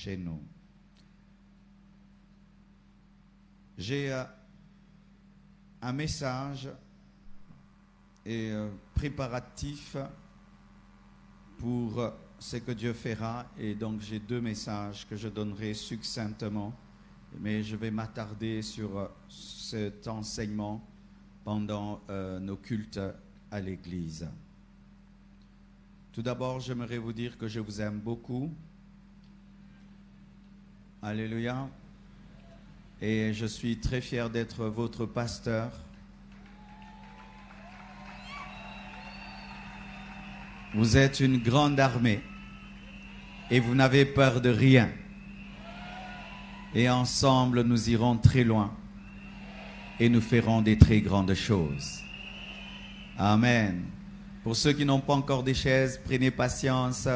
chez nous. J'ai un message et préparatif pour ce que Dieu fera, et donc j'ai deux messages que je donnerai succinctement, mais je vais m'attarder sur cet enseignement pendant nos cultes à l'église. Tout d'abord, j'aimerais vous dire que je vous aime beaucoup. Alléluia. Et je suis très fier d'être votre pasteur. Vous êtes une grande armée et vous n'avez peur de rien. Et ensemble, nous irons très loin et nous ferons des très grandes choses. Amen. Pour ceux qui n'ont pas encore des chaises, prenez patience.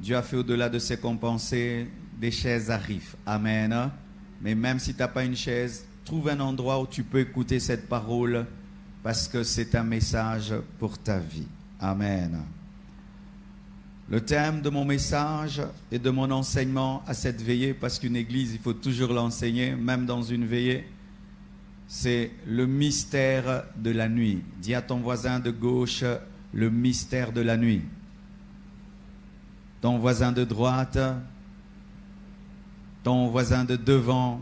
Dieu a fait au-delà de ses compensées. Des chaises arrivent. Amen. Mais même si tu n'as pas une chaise, trouve un endroit où tu peux écouter cette parole parce que c'est un message pour ta vie. Amen. Le thème de mon message et de mon enseignement à cette veillée, parce qu'une église, il faut toujours l'enseigner, même dans une veillée, c'est le mystère de la nuit. Dis à ton voisin de gauche, le mystère de la nuit. Ton voisin de droite, ton voisin de devant,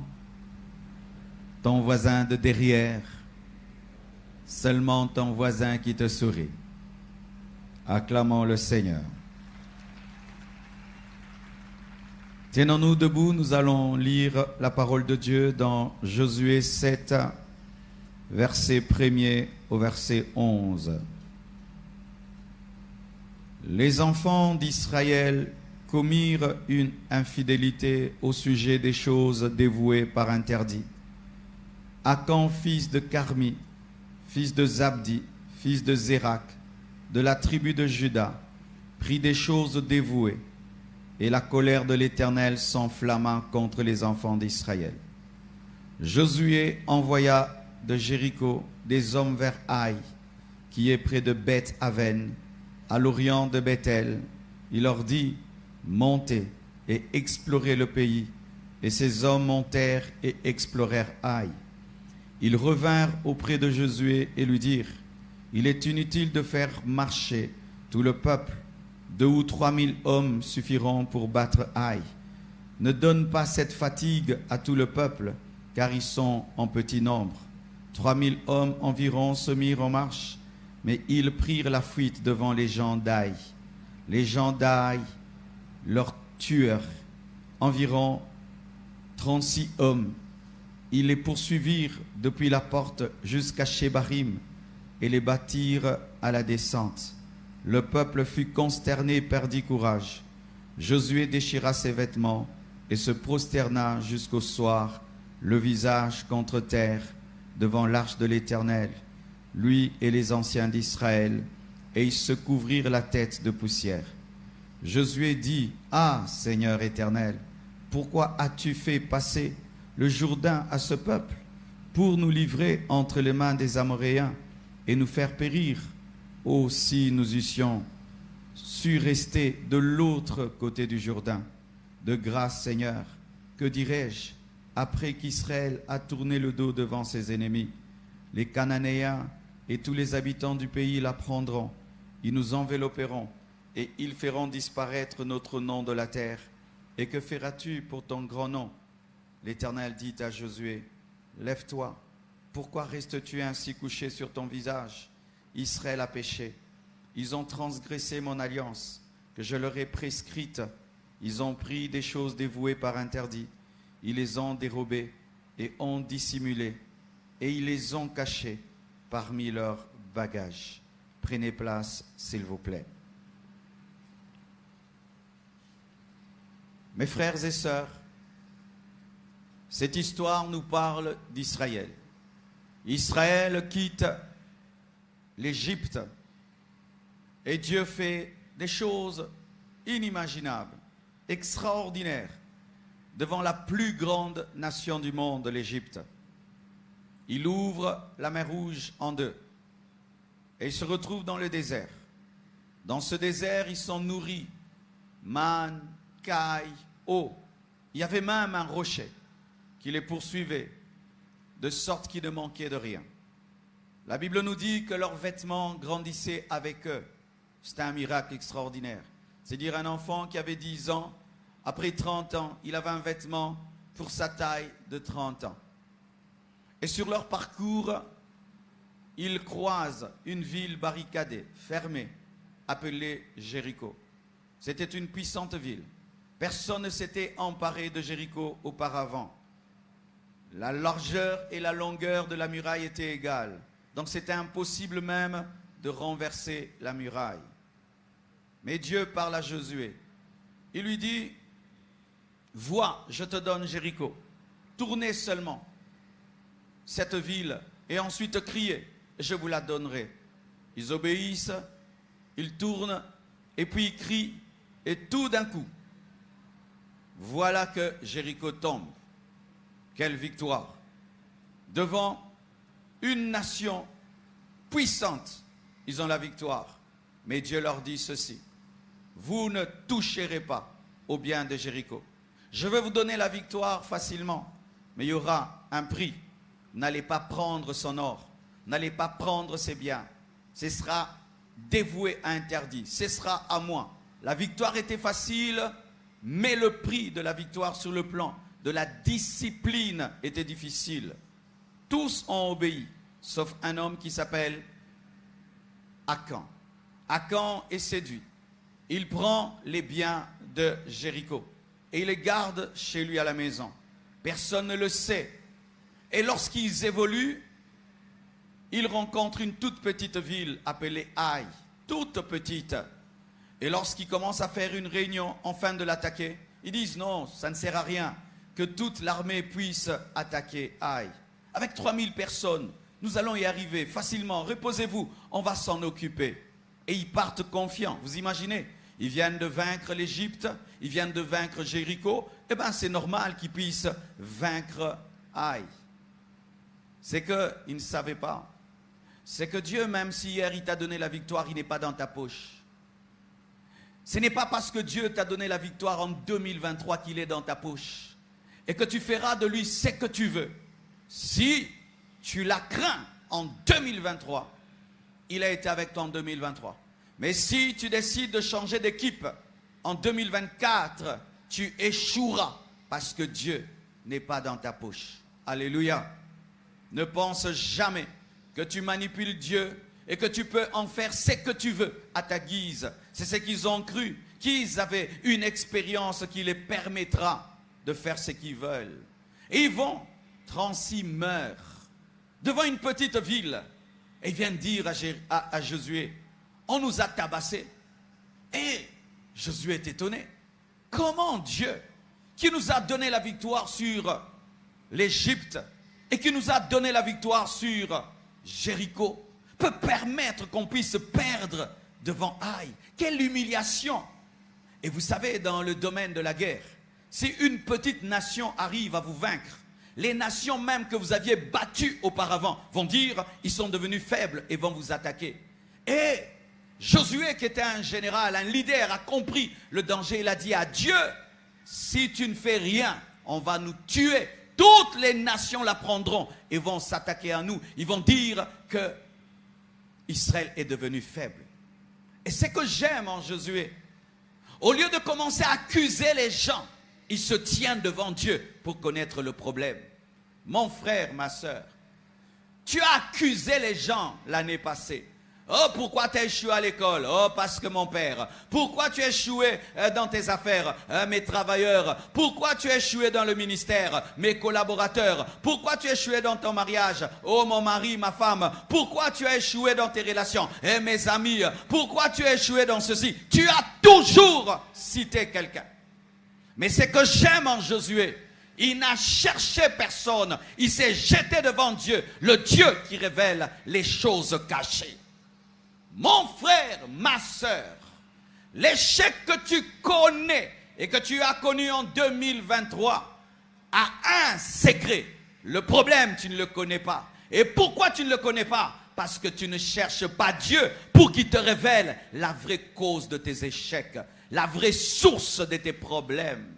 ton voisin de derrière, seulement ton voisin qui te sourit. Acclamons le Seigneur. Tenons-nous debout, nous allons lire la parole de Dieu dans Josué 7, verset 1er au verset 11. Les enfants d'Israël commirent une infidélité au sujet des choses dévouées par interdit. Akan, fils de Carmi, fils de Zabdi, fils de Zérak, de la tribu de Juda, prit des choses dévouées, et la colère de l'Éternel s'enflamma contre les enfants d'Israël. Josué envoya de Jéricho des hommes vers Haï, qui est près de Beth-Aven, à l'orient de Bethel. Il leur dit: montez et explorez le pays. Et ces hommes montèrent et explorèrent Haï. Ils revinrent auprès de Josué et lui dirent: il est inutile de faire marcher tout le peuple. 2 ou 3 000 hommes suffiront pour battre Haï. Ne donne pas cette fatigue à tout le peuple, car ils sont en petit nombre. 3 000 hommes environ se mirent en marche, mais ils prirent la fuite devant les gens d'Haï. Les gens d'Haï leur tuèrent environ 36 hommes. Ils les poursuivirent depuis la porte jusqu'à Shebarim et les battirent à la descente. Le peuple fut consterné et perdit courage. Josué déchira ses vêtements et se prosterna jusqu'au soir, le visage contre terre, devant l'arche de l'Éternel, lui et les anciens d'Israël, et ils se couvrirent la tête de poussière. Josué dit: ah, Seigneur Éternel, pourquoi as-tu fait passer le Jourdain à ce peuple pour nous livrer entre les mains des Amoréens et nous faire périr? Oh, si nous eussions su rester de l'autre côté du Jourdain. De grâce, Seigneur, que dirais-je après qu'Israël a tourné le dos devant ses ennemis? Les Cananéens et tous les habitants du pays l'apprendront. Ils nous envelopperont et ils feront disparaître notre nom de la terre. Et que feras-tu pour ton grand nom? L'Éternel dit à Josué: lève-toi. Pourquoi restes-tu ainsi couché sur ton visage? Israël a péché. Ils ont transgressé mon alliance que je leur ai prescrite. Ils ont pris des choses dévouées par interdit. Ils les ont dérobées et ont dissimulé. Et ils les ont cachées parmi leurs bagages. Prenez place, s'il vous plaît. Mes frères et sœurs, cette histoire nous parle d'Israël. Israël quitte l'Égypte et Dieu fait des choses inimaginables, extraordinaires, devant la plus grande nation du monde, l'Égypte. Il ouvre la mer Rouge en deux et ils se retrouvent dans le désert. Dans ce désert, ils sont nourris, manne, caille, haut. Il y avait même un rocher qui les poursuivait, de sorte qu'ils ne manquaient de rien. La Bible nous dit que leurs vêtements grandissaient avec eux. C'était un miracle extraordinaire. C'est dire un enfant qui avait 10 ans, après 30 ans, il avait un vêtement pour sa taille de 30 ans. Et sur leur parcours, ils croisent une ville barricadée, fermée, appelée Jéricho. C'était une puissante ville. Personne ne s'était emparé de Jéricho auparavant. La largeur et la longueur de la muraille étaient égales. Donc c'était impossible même de renverser la muraille. Mais Dieu parle à Josué. Il lui dit, vois, je te donne Jéricho. Tournez seulement cette ville et ensuite criez, je vous la donnerai. Ils obéissent, ils tournent et puis ils crient et tout d'un coup, voilà que Jéricho tombe. Quelle victoire! Devant une nation puissante, ils ont la victoire. Mais Dieu leur dit ceci, vous ne toucherez pas au bien de Jéricho. Je vais vous donner la victoire facilement, mais il y aura un prix. N'allez pas prendre son or, n'allez pas prendre ses biens. Ce sera dévoué à interdit, ce sera à moi. La victoire était facile, mais le prix de la victoire sur le plan de la discipline était difficile. Tous ont obéi, sauf un homme qui s'appelle Akan. Akan est séduit. Il prend les biens de Jéricho et il les garde chez lui à la maison. Personne ne le sait. Et lorsqu'ils évoluent, ils rencontrent une toute petite ville appelée Haï, toute petite. Et lorsqu'ils commencent à faire une réunion afin de l'attaquer, ils disent non, ça ne sert à rien que toute l'armée puisse attaquer Haï. Avec 3000 personnes, nous allons y arriver facilement. Reposez-vous, on va s'en occuper. Et ils partent confiants. Vous imaginez, ils viennent de vaincre l'Égypte, ils viennent de vaincre Jéricho. Eh bien, c'est normal qu'ils puissent vaincre Haï. C'est qu'ils ne savaient pas. C'est que Dieu, même si hier il t'a donné la victoire, il n'est pas dans ta poche. Ce n'est pas parce que Dieu t'a donné la victoire en 2023 qu'il est dans ta poche. Et que tu feras de lui ce que tu veux. Si tu la crains en 2023, il a été avec toi en 2023. Mais si tu décides de changer d'équipe en 2024, tu échoueras parce que Dieu n'est pas dans ta poche. Alléluia. Ne pense jamais que tu manipules Dieu et que tu peux en faire ce que tu veux à ta guise. C'est ce qu'ils ont cru, qu'ils avaient une expérience qui les permettra de faire ce qu'ils veulent. Et ils vont, 36 meurent devant une petite ville. Et ils viennent dire à Josué, on nous a tabassés. Et Josué est étonné. Comment Dieu, qui nous a donné la victoire sur l'Égypte et qui nous a donné la victoire sur Jéricho, peut permettre qu'on puisse perdre devant Haï? Quelle humiliation! Et vous savez, dans le domaine de la guerre, si une petite nation arrive à vous vaincre, les nations même que vous aviez battues auparavant vont dire, ils sont devenus faibles et vont vous attaquer. Et Josué, qui était un général, un leader, a compris le danger. Il a dit à Dieu, si tu ne fais rien, on va nous tuer. Toutes les nations la prendront et vont s'attaquer à nous. Ils vont dire que Israël est devenu faible. Et c'est que j'aime en Josué. Au lieu de commencer à accuser les gens, il se tient devant Dieu pour connaître le problème. Mon frère, ma soeur, tu as accusé les gens l'année passée. Oh, pourquoi tu as échoué à l'école? Oh, parce que mon père. Pourquoi tu as échoué dans tes affaires? Mes travailleurs. Pourquoi tu as échoué dans le ministère? Mes collaborateurs. Pourquoi tu as échoué dans ton mariage? Oh, mon mari, ma femme. Pourquoi tu as échoué dans tes relations? Mes amis. Pourquoi tu as échoué dans ceci? Tu as toujours cité quelqu'un. Mais ce que j'aime en Josué, il n'a cherché personne. Il s'est jeté devant Dieu, le Dieu qui révèle les choses cachées. Mon frère, ma soeur, l'échec que tu connais et que tu as connu en 2023 a un secret. Le problème, tu ne le connais pas. Et pourquoi tu ne le connais pas? Parce que tu ne cherches pas Dieu pour qu'il te révèle la vraie cause de tes échecs, la vraie source de tes problèmes.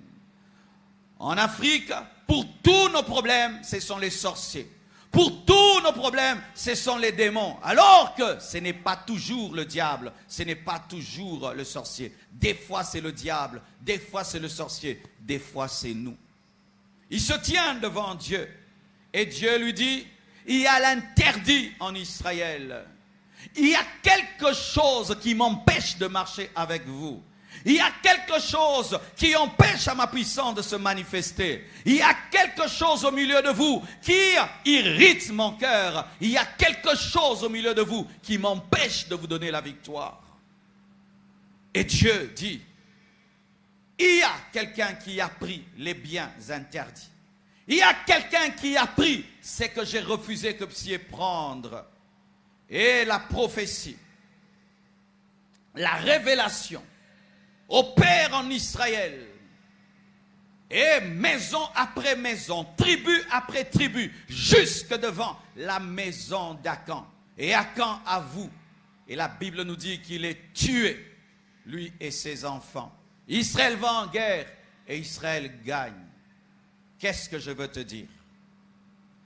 En Afrique, pour tous nos problèmes, ce sont les sorciers. Pour tous nos problèmes, ce sont les démons. Alors que ce n'est pas toujours le diable, ce n'est pas toujours le sorcier. Des fois c'est le diable, des fois c'est le sorcier, des fois c'est nous. Il se tient devant Dieu et Dieu lui dit, il y a l'interdit en Israël. Il y a quelque chose qui m'empêche de marcher avec vous. Il y a quelque chose qui empêche à ma puissance de se manifester. Il y a quelque chose au milieu de vous qui irrite mon cœur. Il y a quelque chose au milieu de vous qui m'empêche de vous donner la victoire. Et Dieu dit, il y a quelqu'un qui a pris les biens interdits. Il y a quelqu'un qui a pris ce que j'ai refusé que vous puissiez prendre. Et la prophétie, la révélation, opère en Israël, et maison après maison, tribu après tribu, jusque devant la maison d'Akan. Et Akan avoue, et la Bible nous dit qu'il est tué, lui et ses enfants. Israël va en guerre, et Israël gagne. Qu'est-ce que je veux te dire?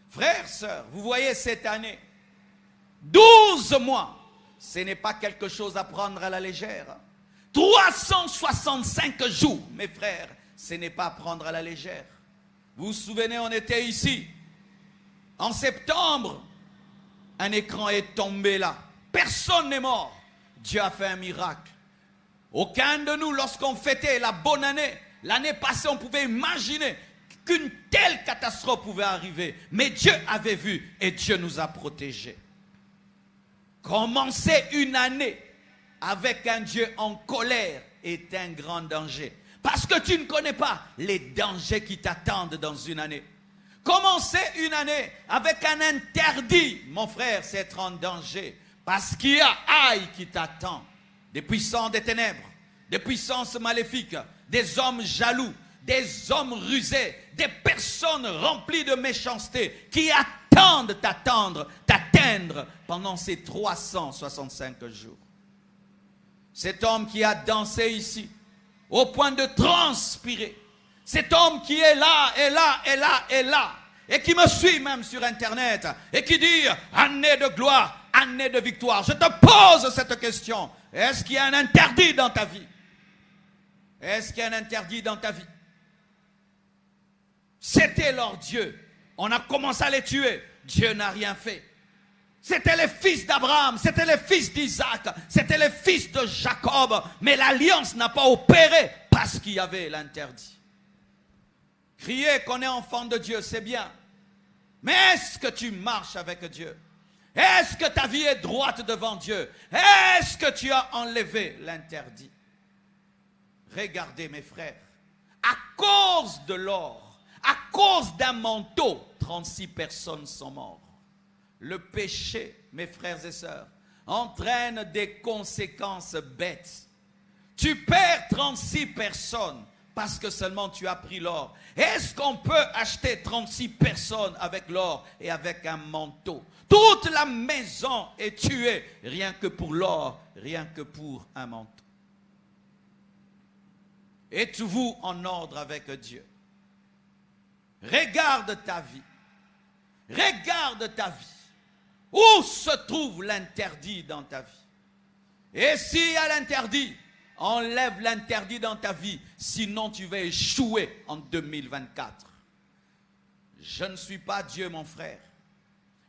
Frères, sœurs, vous voyez cette année, 12 mois, ce n'est pas quelque chose à prendre à la légère. 365 jours, mes frères, ce n'est pas à prendre à la légère. Vous vous souvenez, on était ici. En septembre, un écran est tombé là. Personne n'est mort. Dieu a fait un miracle. Aucun de nous, lorsqu'on fêtait la bonne année, l'année passée, on pouvait imaginer qu'une telle catastrophe pouvait arriver. Mais Dieu avait vu et Dieu nous a protégés. Commencer une année avec un Dieu en colère est un grand danger. Parce que tu ne connais pas les dangers qui t'attendent dans une année. Commencer une année avec un interdit, mon frère, c'est être en danger. Parce qu'il y a aïe qui t'attend. Des puissants des ténèbres, des puissances maléfiques, des hommes jaloux, des hommes rusés, des personnes remplies de méchanceté qui attendent t'atteindre pendant ces 365 jours. Cet homme qui a dansé ici, au point de transpirer. Cet homme qui est là, est là, est là, est là. Et qui me suit même sur Internet. Et qui dit, année de gloire, année de victoire. Je te pose cette question. Est-ce qu'il y a un interdit dans ta vie? Est-ce qu'il y a un interdit dans ta vie? C'était leur Dieu. On a commencé à les tuer. Dieu n'a rien fait. C'était les fils d'Abraham, c'était les fils d'Isaac, c'était les fils de Jacob. Mais l'alliance n'a pas opéré parce qu'il y avait l'interdit. Crier qu'on est enfant de Dieu, c'est bien. Mais est-ce que tu marches avec Dieu? Est-ce que ta vie est droite devant Dieu? Est-ce que tu as enlevé l'interdit? Regardez mes frères, à cause de l'or, à cause d'un manteau, 36 personnes sont mortes. Le péché, mes frères et sœurs, entraîne des conséquences bêtes. Tu perds 36 personnes parce que seulement tu as pris l'or. Est-ce qu'on peut acheter 36 personnes avec l'or et avec un manteau? Toute la maison est tuée, rien que pour l'or, rien que pour un manteau. Êtes-vous en ordre avec Dieu? Regarde ta vie. Regarde ta vie. Où se trouve l'interdit dans ta vie? Et s'il y a l'interdit, enlève l'interdit dans ta vie, sinon tu vas échouer en 2024. Je ne suis pas Dieu, mon frère.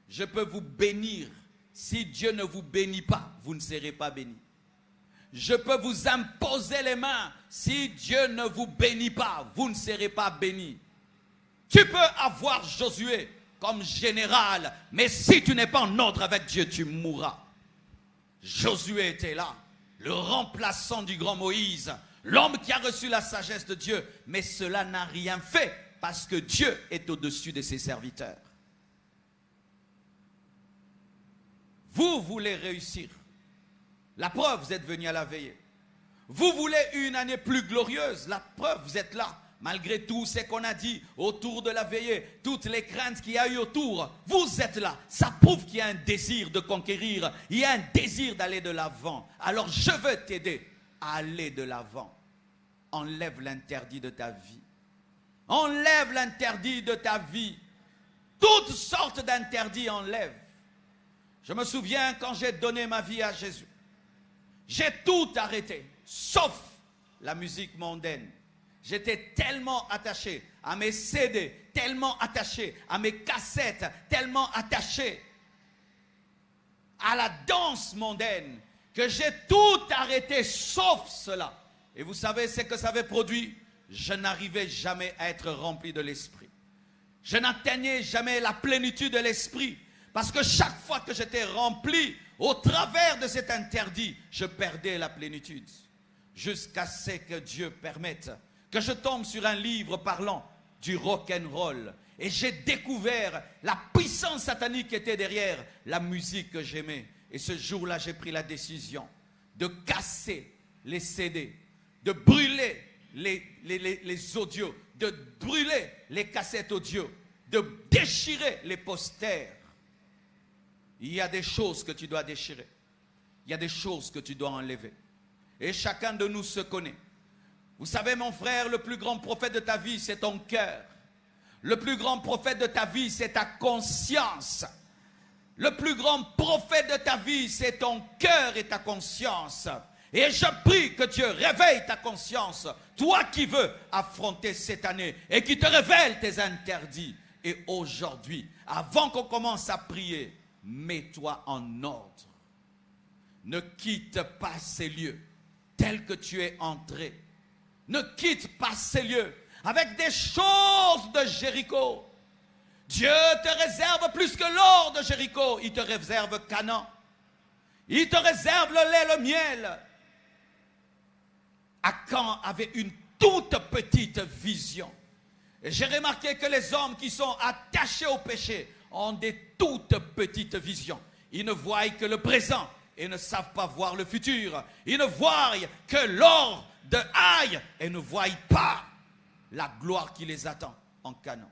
Je peux vous bénir. Si Dieu ne vous bénit pas, vous ne serez pas bénis. Je peux vous imposer les mains. Si Dieu ne vous bénit pas, vous ne serez pas bénis. Tu peux avoir Josué comme général, mais si tu n'es pas en ordre avec Dieu, tu mourras. Josué était là, le remplaçant du grand Moïse, l'homme qui a reçu la sagesse de Dieu, mais cela n'a rien fait parce que Dieu est au-dessus de ses serviteurs. Vous voulez réussir. La preuve, vous êtes venu à la veillée. Vous voulez une année plus glorieuse. La preuve, vous êtes là. Malgré tout ce qu'on a dit autour de la veillée, toutes les craintes qu'il y a eu autour, vous êtes là. Ça prouve qu'il y a un désir de conquérir. Il y a un désir d'aller de l'avant. Alors je veux t'aider à aller de l'avant. Enlève l'interdit de ta vie. Enlève l'interdit de ta vie. Toutes sortes d'interdits enlève. Je me souviens quand j'ai donné ma vie à Jésus. J'ai tout arrêté, sauf la musique mondaine. J'étais tellement attaché à mes CD, tellement attaché à mes cassettes, tellement attaché à la danse mondaine, que j'ai tout arrêté sauf cela. Et vous savez ce que ça avait produit? Je n'arrivais jamais à être rempli de l'esprit. Je n'atteignais jamais la plénitude de l'esprit. Parce que chaque fois que j'étais rempli, au travers de cet interdit, je perdais la plénitude. Jusqu'à ce que Dieu permette que je tombe sur un livre parlant du rock'n'roll. Et j'ai découvert la puissance satanique qui était derrière la musique que j'aimais. Et ce jour-là, j'ai pris la décision de casser les CD, de brûler les audios, de brûler les cassettes audio, de déchirer les posters. Il y a des choses que tu dois déchirer. Il y a des choses que tu dois enlever. Et chacun de nous se connaît. Vous savez, mon frère, le plus grand prophète de ta vie, c'est ton cœur. Le plus grand prophète de ta vie, c'est ta conscience. Le plus grand prophète de ta vie, c'est ton cœur et ta conscience. Et je prie que Dieu réveille ta conscience, toi qui veux affronter cette année et qui te révèle tes interdits. Et aujourd'hui, avant qu'on commence à prier, mets-toi en ordre. Ne quitte pas ces lieux tels que tu es entré. Ne quitte pas ces lieux avec des choses de Jéricho. Dieu te réserve plus que l'or de Jéricho. Il te réserve Canaan. Il te réserve le lait, le miel. Akan avait une toute petite vision. Et j'ai remarqué que les hommes qui sont attachés au péché ont des toutes petites visions. Ils ne voient que le présent et ne savent pas voir le futur. Ils ne voient que l'or de Haï et ne voient pas la gloire qui les attend en Canaan.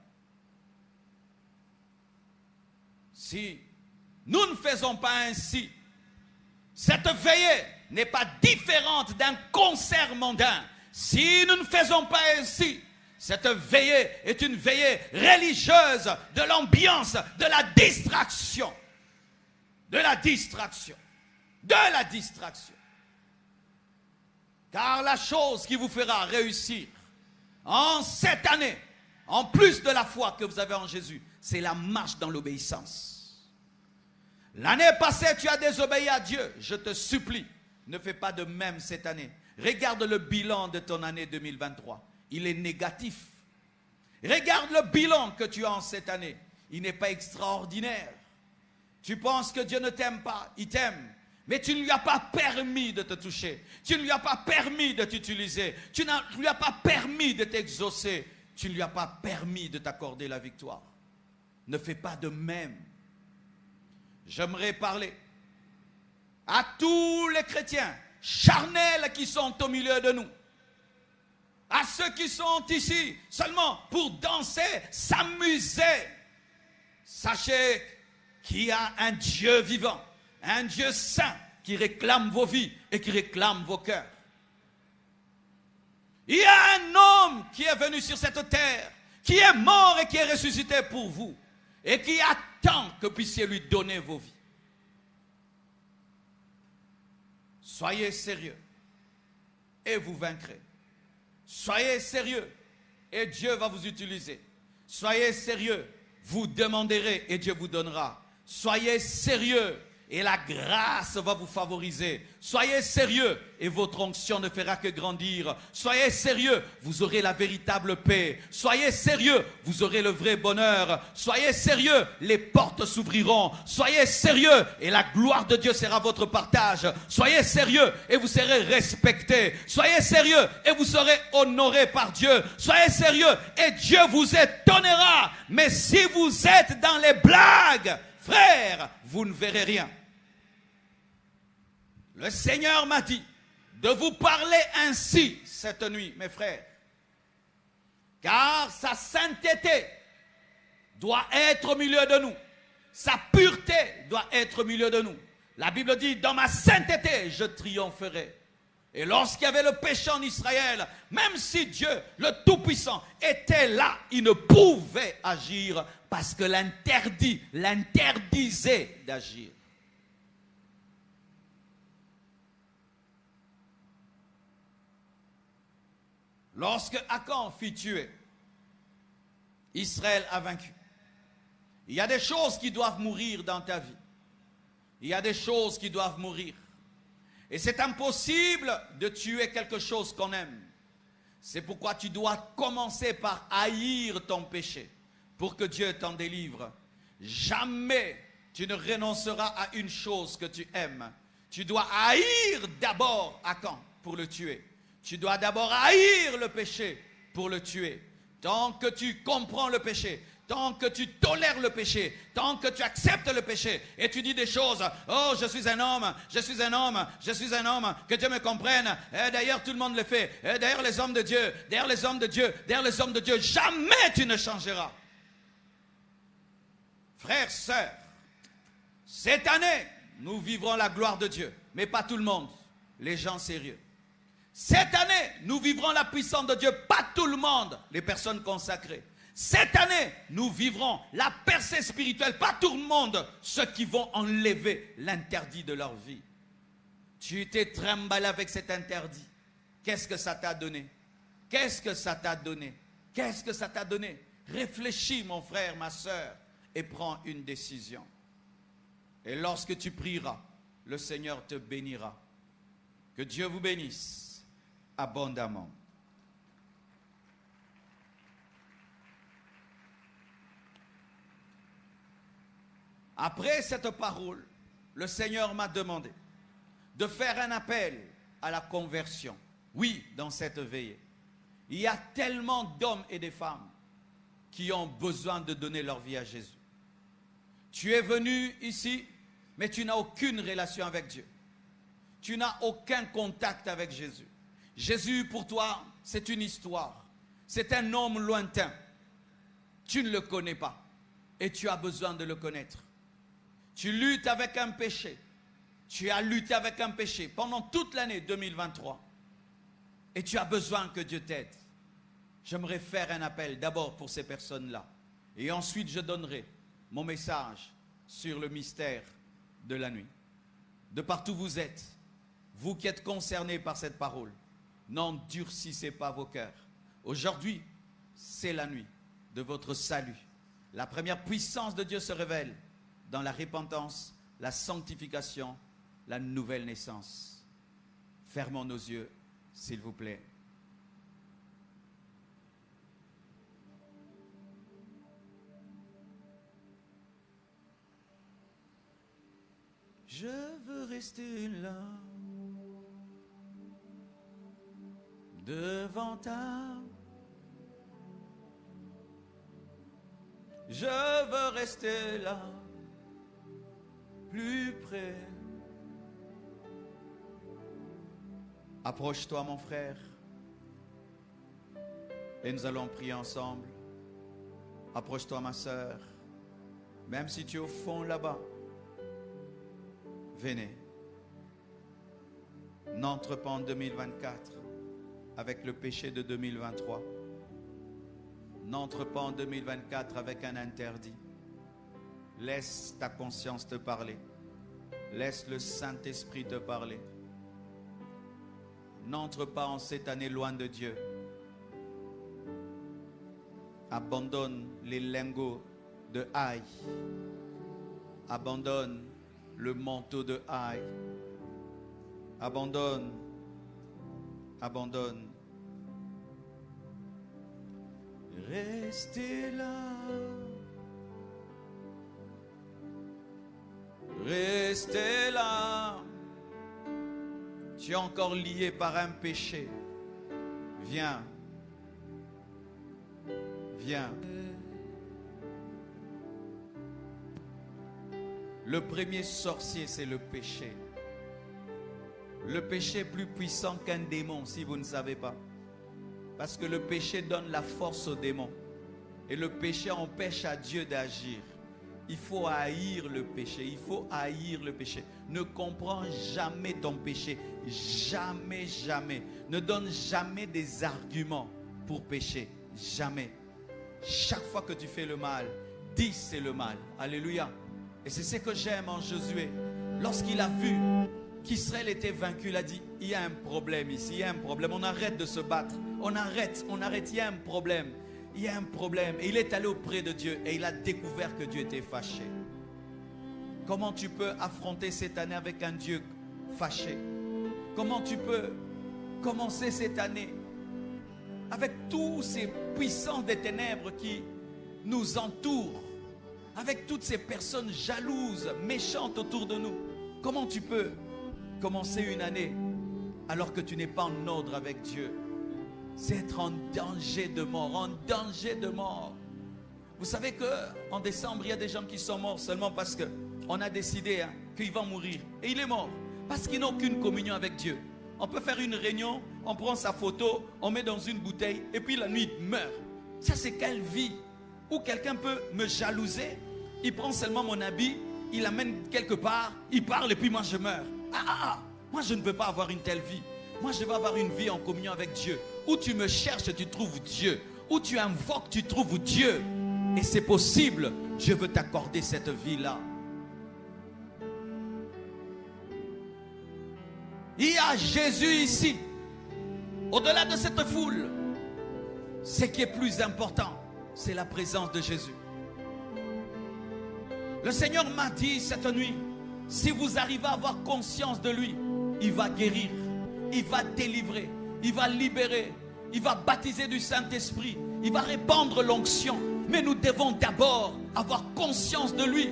Si nous ne faisons pas ainsi, cette veillée n'est pas différente d'un concert mondain. Si nous ne faisons pas ainsi, cette veillée est une veillée religieuse de l'ambiance, de la distraction. De la distraction. De la distraction. Car la chose qui vous fera réussir en cette année, en plus de la foi que vous avez en Jésus, c'est la marche dans l'obéissance. L'année passée, tu as désobéi à Dieu. Je te supplie, ne fais pas de même cette année. Regarde le bilan de ton année 2023. Il est négatif. Regarde le bilan que tu as en cette année. Il n'est pas extraordinaire. Tu penses que Dieu ne t'aime pas. Il t'aime. Mais tu ne lui as pas permis de te toucher. Tu ne lui as pas permis de t'utiliser. Tu ne lui as pas permis de t'exaucer. Tu ne lui as pas permis de t'accorder la victoire. Ne fais pas de même. J'aimerais parler à tous les chrétiens charnels qui sont au milieu de nous. À ceux qui sont ici seulement pour danser, s'amuser. Sachez qu'il y a un Dieu vivant, un Dieu saint qui réclame vos vies et qui réclame vos cœurs. Il y a un homme qui est venu sur cette terre, qui est mort et qui est ressuscité pour vous et qui attend que vous puissiez lui donner vos vies. Soyez sérieux et vous vaincrez. Soyez sérieux et Dieu va vous utiliser. Soyez sérieux, vous demanderez et Dieu vous donnera. Soyez sérieux et la grâce va vous favoriser. Soyez sérieux et votre onction ne fera que grandir. Soyez sérieux, vous aurez la véritable paix. Soyez sérieux, vous aurez le vrai bonheur. Soyez sérieux, les portes s'ouvriront. Soyez sérieux et la gloire de Dieu sera votre partage. Soyez sérieux et vous serez respectés. Soyez sérieux et vous serez honorés par Dieu. Soyez sérieux et Dieu vous étonnera. Mais si vous êtes dans les blagues, frères, vous ne verrez rien. Le Seigneur m'a dit de vous parler ainsi cette nuit, mes frères. Car sa sainteté doit être au milieu de nous. Sa pureté doit être au milieu de nous. La Bible dit, dans ma sainteté, je triompherai. Et lorsqu'il y avait le péché en Israël, même si Dieu, le Tout-Puissant, était là, il ne pouvait agir parce que l'interdit l'interdisait d'agir. Lorsque Akan fut tué, Israël a vaincu. Il y a des choses qui doivent mourir dans ta vie. Il y a des choses qui doivent mourir. Et c'est impossible de tuer quelque chose qu'on aime. C'est pourquoi tu dois commencer par haïr ton péché pour que Dieu t'en délivre. Jamais tu ne renonceras à une chose que tu aimes. Tu dois haïr d'abord Akan pour le tuer. Tu dois d'abord haïr le péché pour le tuer. Tant que tu comprends le péché, tant que tu tolères le péché, tant que tu acceptes le péché et tu dis des choses, oh je suis un homme, je suis un homme, je suis un homme, que Dieu me comprenne, et d'ailleurs tout le monde le fait, et d'ailleurs les hommes de Dieu, d'ailleurs les hommes de Dieu, d'ailleurs les hommes de Dieu, jamais tu ne changeras. Frères, sœurs, cette année, nous vivrons la gloire de Dieu, mais pas tout le monde, les gens sérieux. Cette année, nous vivrons la puissance de Dieu, pas tout le monde, les personnes consacrées. Cette année, nous vivrons la percée spirituelle, pas tout le monde, ceux qui vont enlever l'interdit de leur vie. Tu t'es trimballé avec cet interdit. Qu'est-ce que ça t'a donné? Qu'est-ce que ça t'a donné? Qu'est-ce que ça t'a donné? Réfléchis, mon frère, ma soeur, et prends une décision. Et lorsque tu prieras, le Seigneur te bénira. Que Dieu vous bénisse abondamment. Après cette parole, le Seigneur m'a demandé de faire un appel à la conversion. Oui, dans cette veillée, il y a tellement d'hommes et de femmes qui ont besoin de donner leur vie à Jésus. Tu es venu ici, mais tu n'as aucune relation avec Dieu. Tu n'as aucun contact avec Jésus. Jésus, pour toi, c'est une histoire. C'est un homme lointain. Tu ne le connais pas et tu as besoin de le connaître. Tu luttes avec un péché. Tu as lutté avec un péché pendant toute l'année 2023. Et tu as besoin que Dieu t'aide. J'aimerais faire un appel d'abord pour ces personnes-là. Et ensuite, je donnerai mon message sur le mystère de la nuit. De partout où vous êtes, vous qui êtes concernés par cette parole, n'endurcissez pas vos cœurs. Aujourd'hui, c'est la nuit de votre salut. La première puissance de Dieu se révèle dans la repentance, la sanctification, la nouvelle naissance. Fermons nos yeux, s'il vous plaît. Je veux rester là, devant ta. Je veux rester là, plus près. Approche-toi, mon frère, et nous allons prier ensemble. Approche-toi, ma sœur, même si tu es au fond là-bas. Venez. N'entre pas en 2024 avec le péché de 2023. N'entre pas en 2024 avec un interdit. Laisse ta conscience te parler. Laisse le Saint-Esprit te parler. N'entre pas en cette année loin de Dieu. Abandonne les lingots de haï. Abandonne le manteau de haï. Abandonne. Abandonne. Restez là. Restez là. Tu es encore lié par un péché. Viens. Viens. Le premier sorcier, c'est le péché. Le péché est plus puissant qu'un démon, si vous ne savez pas. Parce que le péché donne la force au démon. Et le péché empêche à Dieu d'agir. Il faut haïr le péché. Il faut haïr le péché. Ne comprends jamais ton péché. Jamais, jamais. Ne donne jamais des arguments pour pécher. Jamais. Chaque fois que tu fais le mal, dis c'est le mal. Alléluia. Et c'est ce que j'aime en Josué. Lorsqu'il a vu qu'Israël était vaincu, il a dit, il y a un problème ici, il y a un problème. On arrête de se battre. On arrête, il y a un problème. Il y a un problème. Et il est allé auprès de Dieu et il a découvert que Dieu était fâché. Comment tu peux affronter cette année avec un Dieu fâché? Comment tu peux commencer cette année avec tous ces puissants des ténèbres qui nous entourent, avec toutes ces personnes jalouses, méchantes autour de nous? Comment tu peux commencer une année alors que tu n'es pas en ordre avec Dieu? C'est être en danger de mort, en danger de mort. Vous savez qu'en décembre, il y a des gens qui sont morts seulement parce qu'on a décidé qu'ils vont mourir. Et il est mort parce qu'ils n'ont aucune communion avec Dieu. On peut faire une réunion, on prend sa photo, on met dans une bouteille et puis la nuit il meurt. Ça c'est quelle vie? Ou quelqu'un peut me jalouser, il prend seulement mon habit, il l'amène quelque part, il parle et puis moi je meurs. Moi je ne veux pas avoir une telle vie. Moi je veux avoir une vie en communion avec Dieu. Où tu me cherches, tu trouves Dieu. Où tu invoques, tu trouves Dieu. Et c'est possible, je veux t'accorder cette vie-là. Il y a Jésus ici. Au-delà de cette foule, ce qui est plus important, c'est la présence de Jésus. Le Seigneur m'a dit cette nuit, si vous arrivez à avoir conscience de lui, il va guérir, il va délivrer, il va libérer, il va baptiser du Saint-Esprit, il va répandre l'onction. Mais nous devons d'abord avoir conscience de lui.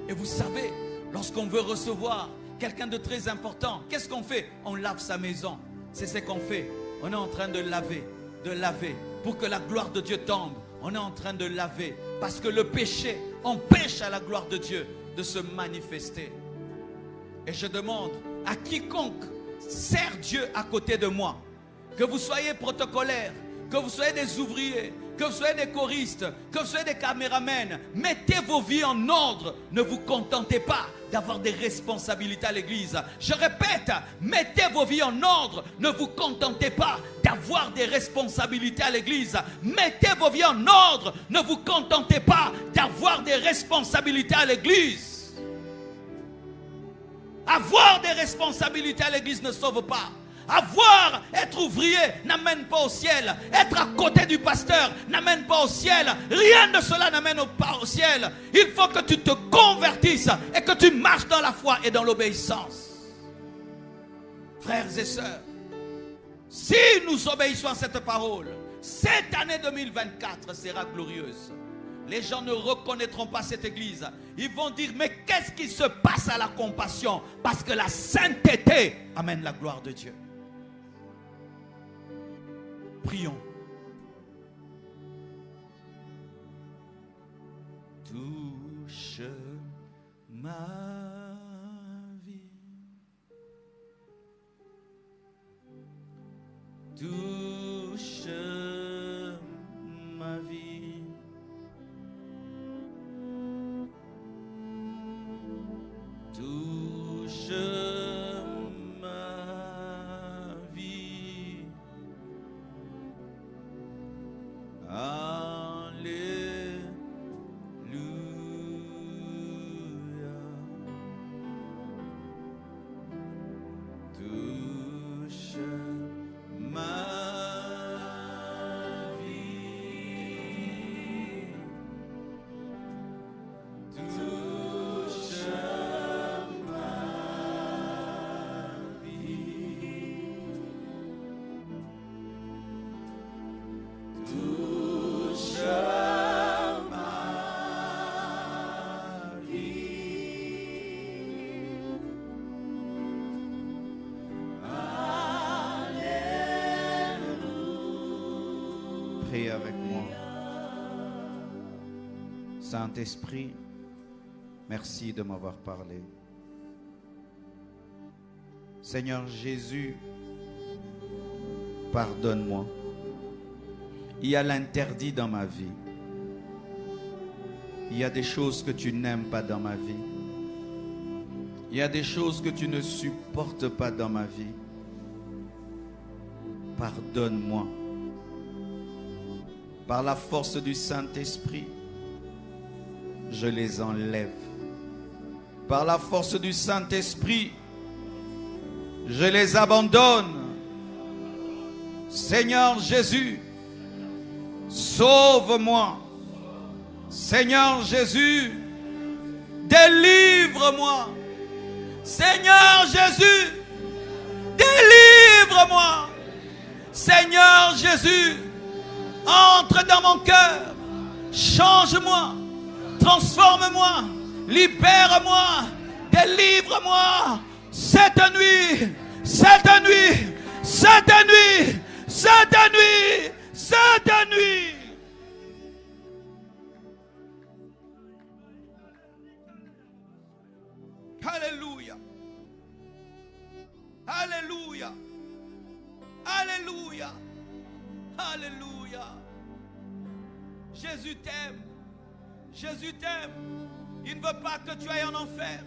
Et vous savez, lorsqu'on veut recevoir quelqu'un de très important, qu'est-ce qu'on fait? On lave sa maison. C'est ce qu'on fait. On est en train de laver, pour que la gloire de Dieu tombe. On est en train de laver, parce que le péché empêche à la gloire de Dieu de se manifester. Et je demande à quiconque sert Dieu à côté de moi, que vous soyez protocolaire, que vous soyez des ouvriers, que vous soyez des choristes, que vous soyez des caméramens, mettez vos vies en ordre. Ne vous contentez pas d'avoir des responsabilités à l'église. Je répète, mettez vos vies en ordre. Ne vous contentez pas d'avoir des responsabilités à l'église. Mettez vos vies en ordre. Ne vous contentez pas d'avoir des responsabilités à l'église. Avoir des responsabilités à l'église ne sauve pas. Être ouvrier n'amène pas au ciel. Être à côté du pasteur n'amène pas au ciel. Rien de cela n'amène pas au ciel. Il faut que tu te convertisses et que tu marches dans la foi et dans l'obéissance. Frères et sœurs, si nous obéissons à cette parole, cette année 2024 sera glorieuse. Les gens ne reconnaîtront pas cette église. Ils vont dire, mais qu'est-ce qui se passe à la compassion? Parce que la sainteté amène la gloire de Dieu. Prions. Touche ma vie. Touche ma vie. Touche ma vie. Alléluia. Touche ma vie. Touche ma vie. Touche ma vie. Alléluia. Priez avec moi. Saint-Esprit, merci de m'avoir parlé. Seigneur Jésus, pardonne-moi. Il y a l'interdit dans ma vie. Il y a des choses que tu n'aimes pas dans ma vie. Il y a des choses que tu ne supportes pas dans ma vie. Pardonne-moi. Par la force du Saint-Esprit, je les enlève. Par la force du Saint-Esprit, je les abandonne. Seigneur Jésus, sauve-moi. Seigneur Jésus, délivre-moi. Seigneur Jésus, délivre-moi. Seigneur Jésus, entre dans mon cœur. Change-moi, transforme-moi, libère-moi, délivre-moi. Cette nuit, cette nuit, cette nuit, cette nuit, cette nuit. Alléluia. Alléluia. Alléluia. Alléluia. Jésus t'aime. Jésus t'aime. Il ne veut pas que tu ailles en enfer.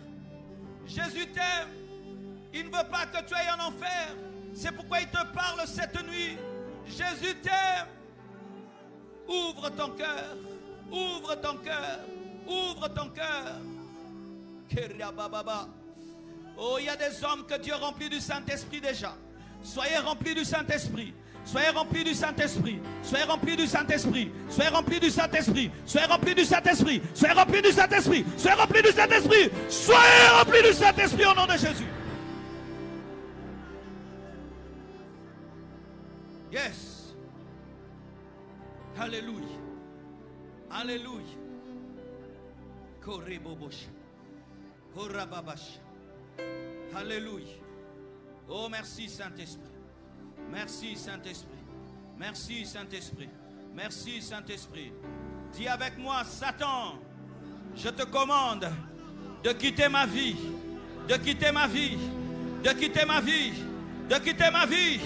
Jésus t'aime. Il ne veut pas que tu ailles en enfer. C'est pourquoi il te parle cette nuit. Jésus t'aime. Ouvre ton cœur. Ouvre ton cœur. Ouvre ton cœur. Oh, il y a des hommes que Dieu remplit du Saint-Esprit déjà. Soyez remplis du Saint-Esprit. Soyez remplis du Saint-Esprit. Soyez remplis du Saint-Esprit. Soyez remplis du Saint-Esprit. Soyez remplis du Saint-Esprit. Soyez remplis du Saint-Esprit. Soyez remplis du Saint-Esprit. Soyez remplis du Saint-Esprit au nom de Jésus. Yes. Alléluia. Alléluia. Korebobosh. Korababash. Alléluia. Oh, merci Saint-Esprit. Merci Saint-Esprit. Merci Saint-Esprit. Merci Saint-Esprit. Dis avec moi, Satan, je te commande de quitter ma vie. De quitter ma vie. De quitter ma vie. De quitter ma vie.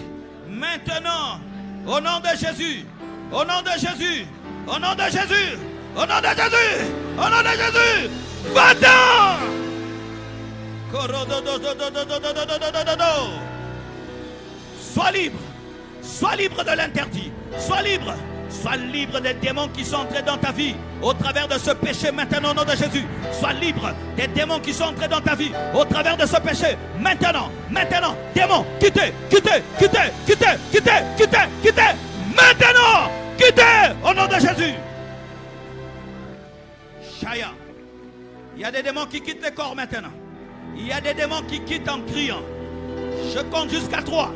Maintenant, au nom de Jésus. Au nom de Jésus. Au nom de Jésus. Au nom de Jésus. Au nom de Jésus. Va-t'en. Sois libre. Sois libre de l'interdit. Sois libre. Sois libre des démons qui sont entrés dans ta vie au travers de ce péché maintenant au nom de Jésus. Sois libre des démons qui sont entrés dans ta vie au travers de ce péché maintenant. Maintenant, démons, quittez, quittez, quittez, quittez, quittez, quittez, quittez. Maintenant, quittez au nom de Jésus. Shaya. Il y a des démons qui quittent les corps maintenant. Il y a des démons qui quittent en criant. Je compte jusqu'à 3.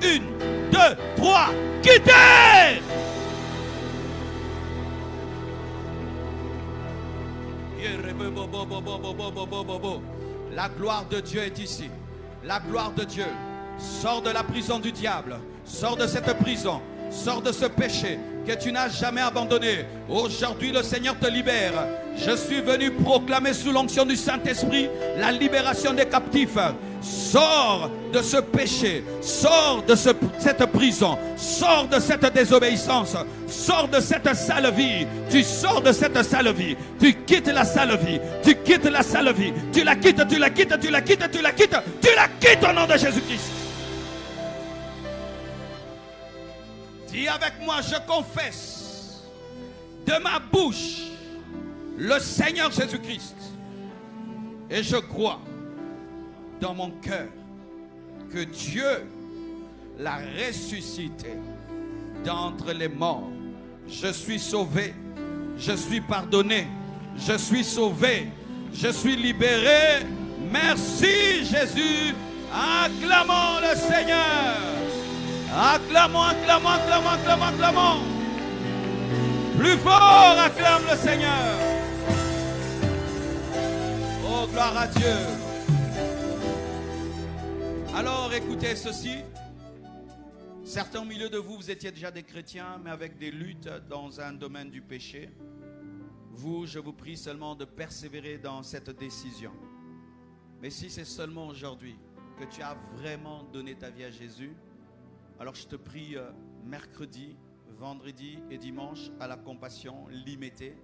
1, 2, 3. Quittez! La gloire de Dieu est ici. La gloire de Dieu. Sors de la prison du diable. Sors de cette prison. Sors de ce péché que tu n'as jamais abandonné. Aujourd'hui, le Seigneur te libère. Je suis venu proclamer sous l'onction du Saint-Esprit la libération des captifs. Sors de ce péché. Sors de cette prison. Sors de cette désobéissance. Sors de cette sale vie. Tu sors de cette sale vie. Tu quittes la sale vie. Tu quittes la sale vie. Tu la quittes, tu la quittes, tu la quittes, tu la quittes. Tu la quittes au nom de Jésus-Christ. Dis avec moi, je confesse de ma bouche le Seigneur Jésus-Christ. Et je crois dans mon cœur que Dieu l'a ressuscité d'entre les morts. Je suis sauvé, je suis pardonné, je suis sauvé, je suis libéré. Merci Jésus. Acclamons le Seigneur. Acclamons, acclamons, acclamons, acclamons, acclamons. Plus fort, acclame le Seigneur. Oh, gloire à Dieu. Alors, écoutez ceci. Certains au milieu de vous, vous étiez déjà des chrétiens, mais avec des luttes dans un domaine du péché. Vous, je vous prie seulement de persévérer dans cette décision. Mais si c'est seulement aujourd'hui que tu as vraiment donné ta vie à Jésus, alors je te prie mercredi, vendredi et dimanche à la compassion limitée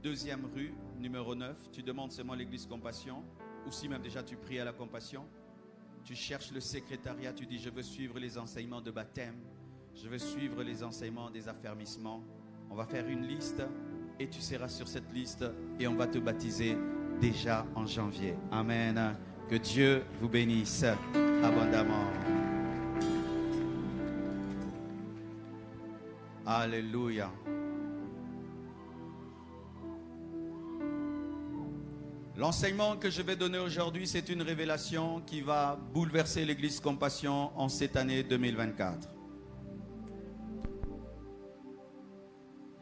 2e rue, numéro 9. Tu demandes seulement l'église Compassion. Ou si même déjà tu pries à la Compassion. Tu cherches le secrétariat, tu dis je veux suivre les enseignements de baptême. Je veux suivre les enseignements des affermissements. On va faire une liste et tu seras sur cette liste et on va te baptiser déjà en janvier. Amen. Que Dieu vous bénisse abondamment. Alléluia. L'enseignement que je vais donner aujourd'hui, c'est une révélation qui va bouleverser l'église Compassion en cette année 2024.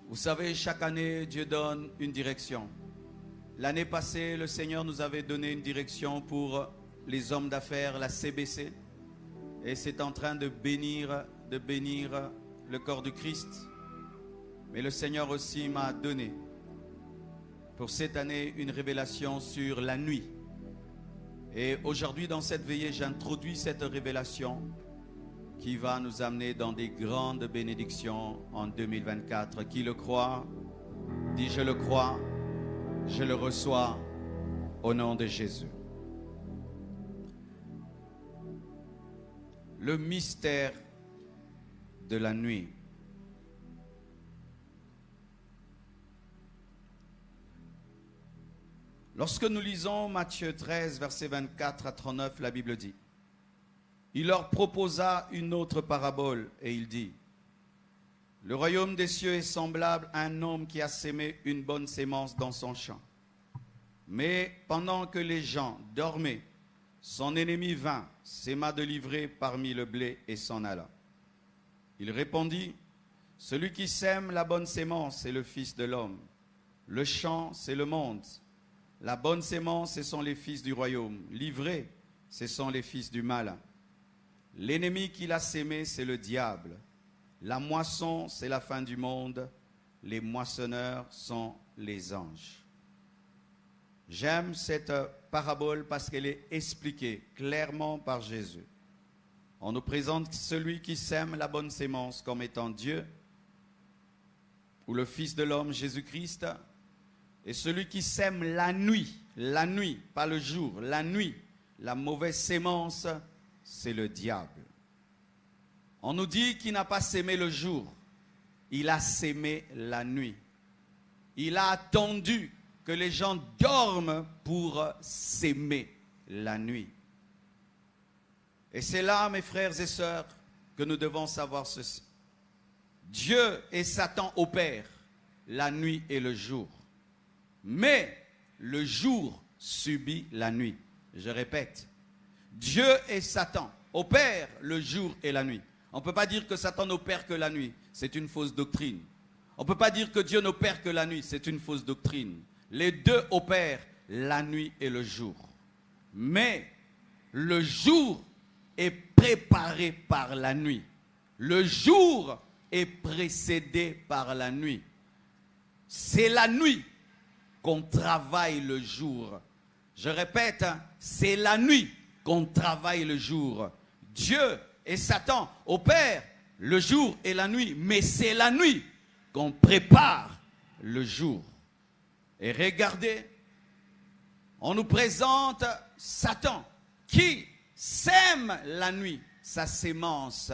Vous savez, chaque année, Dieu donne une direction. L'année passée, le Seigneur nous avait donné une direction pour les hommes d'affaires, la CBC. Et c'est en train de bénir le corps du Christ. Mais le Seigneur aussi m'a donné pour cette année une révélation sur la nuit. Et aujourd'hui, dans cette veillée, j'introduis cette révélation qui va nous amener dans des grandes bénédictions en 2024. Qui le croit, dit je le crois, je le reçois au nom de Jésus. Le mystère de la nuit. Lorsque nous lisons Matthieu 13, versets 24 à 39, la Bible dit: il leur proposa une autre parabole et il dit: le royaume des cieux est semblable à un homme qui a sémé une bonne sémence dans son champ. Mais pendant que les gens dormaient, son ennemi vint, sema de l'ivraie parmi le blé et s'en alla. Il répondit: celui qui sème la bonne sémence est le Fils de l'homme. Le champ, c'est le monde. La bonne sémence, ce sont les fils du royaume. L'ivraie, ce sont les fils du mal. L'ennemi qui l'a sémé, c'est le diable. La moisson, c'est la fin du monde. Les moissonneurs sont les anges. J'aime cette parabole parce qu'elle est expliquée clairement par Jésus. On nous présente celui qui sème la bonne sémence comme étant Dieu, ou le Fils de l'homme, Jésus-Christ, et celui qui sème la nuit, pas le jour, la nuit, la mauvaise sémence, c'est le diable. On nous dit qu'il n'a pas sémé le jour, il a sémé la nuit. Il a attendu que les gens dorment pour s'aimer la nuit. Et c'est là, mes frères et sœurs, que nous devons savoir ceci. Dieu et Satan opèrent la nuit et le jour. Mais le jour subit la nuit. Je répète, Dieu et Satan opèrent le jour et la nuit. On ne peut pas dire que Satan n'opère que la nuit. C'est une fausse doctrine. On ne peut pas dire que Dieu n'opère que la nuit. C'est une fausse doctrine. Les deux opèrent la nuit et le jour. Mais le jour est préparé par la nuit. Le jour est précédé par la nuit. C'est la nuit qu'on travaille le jour. Je répète, c'est la nuit qu'on travaille le jour. Dieu et Satan opèrent le jour et la nuit, mais c'est la nuit qu'on prépare le jour. Et regardez, on nous présente Satan qui sème la nuit, sa sémence.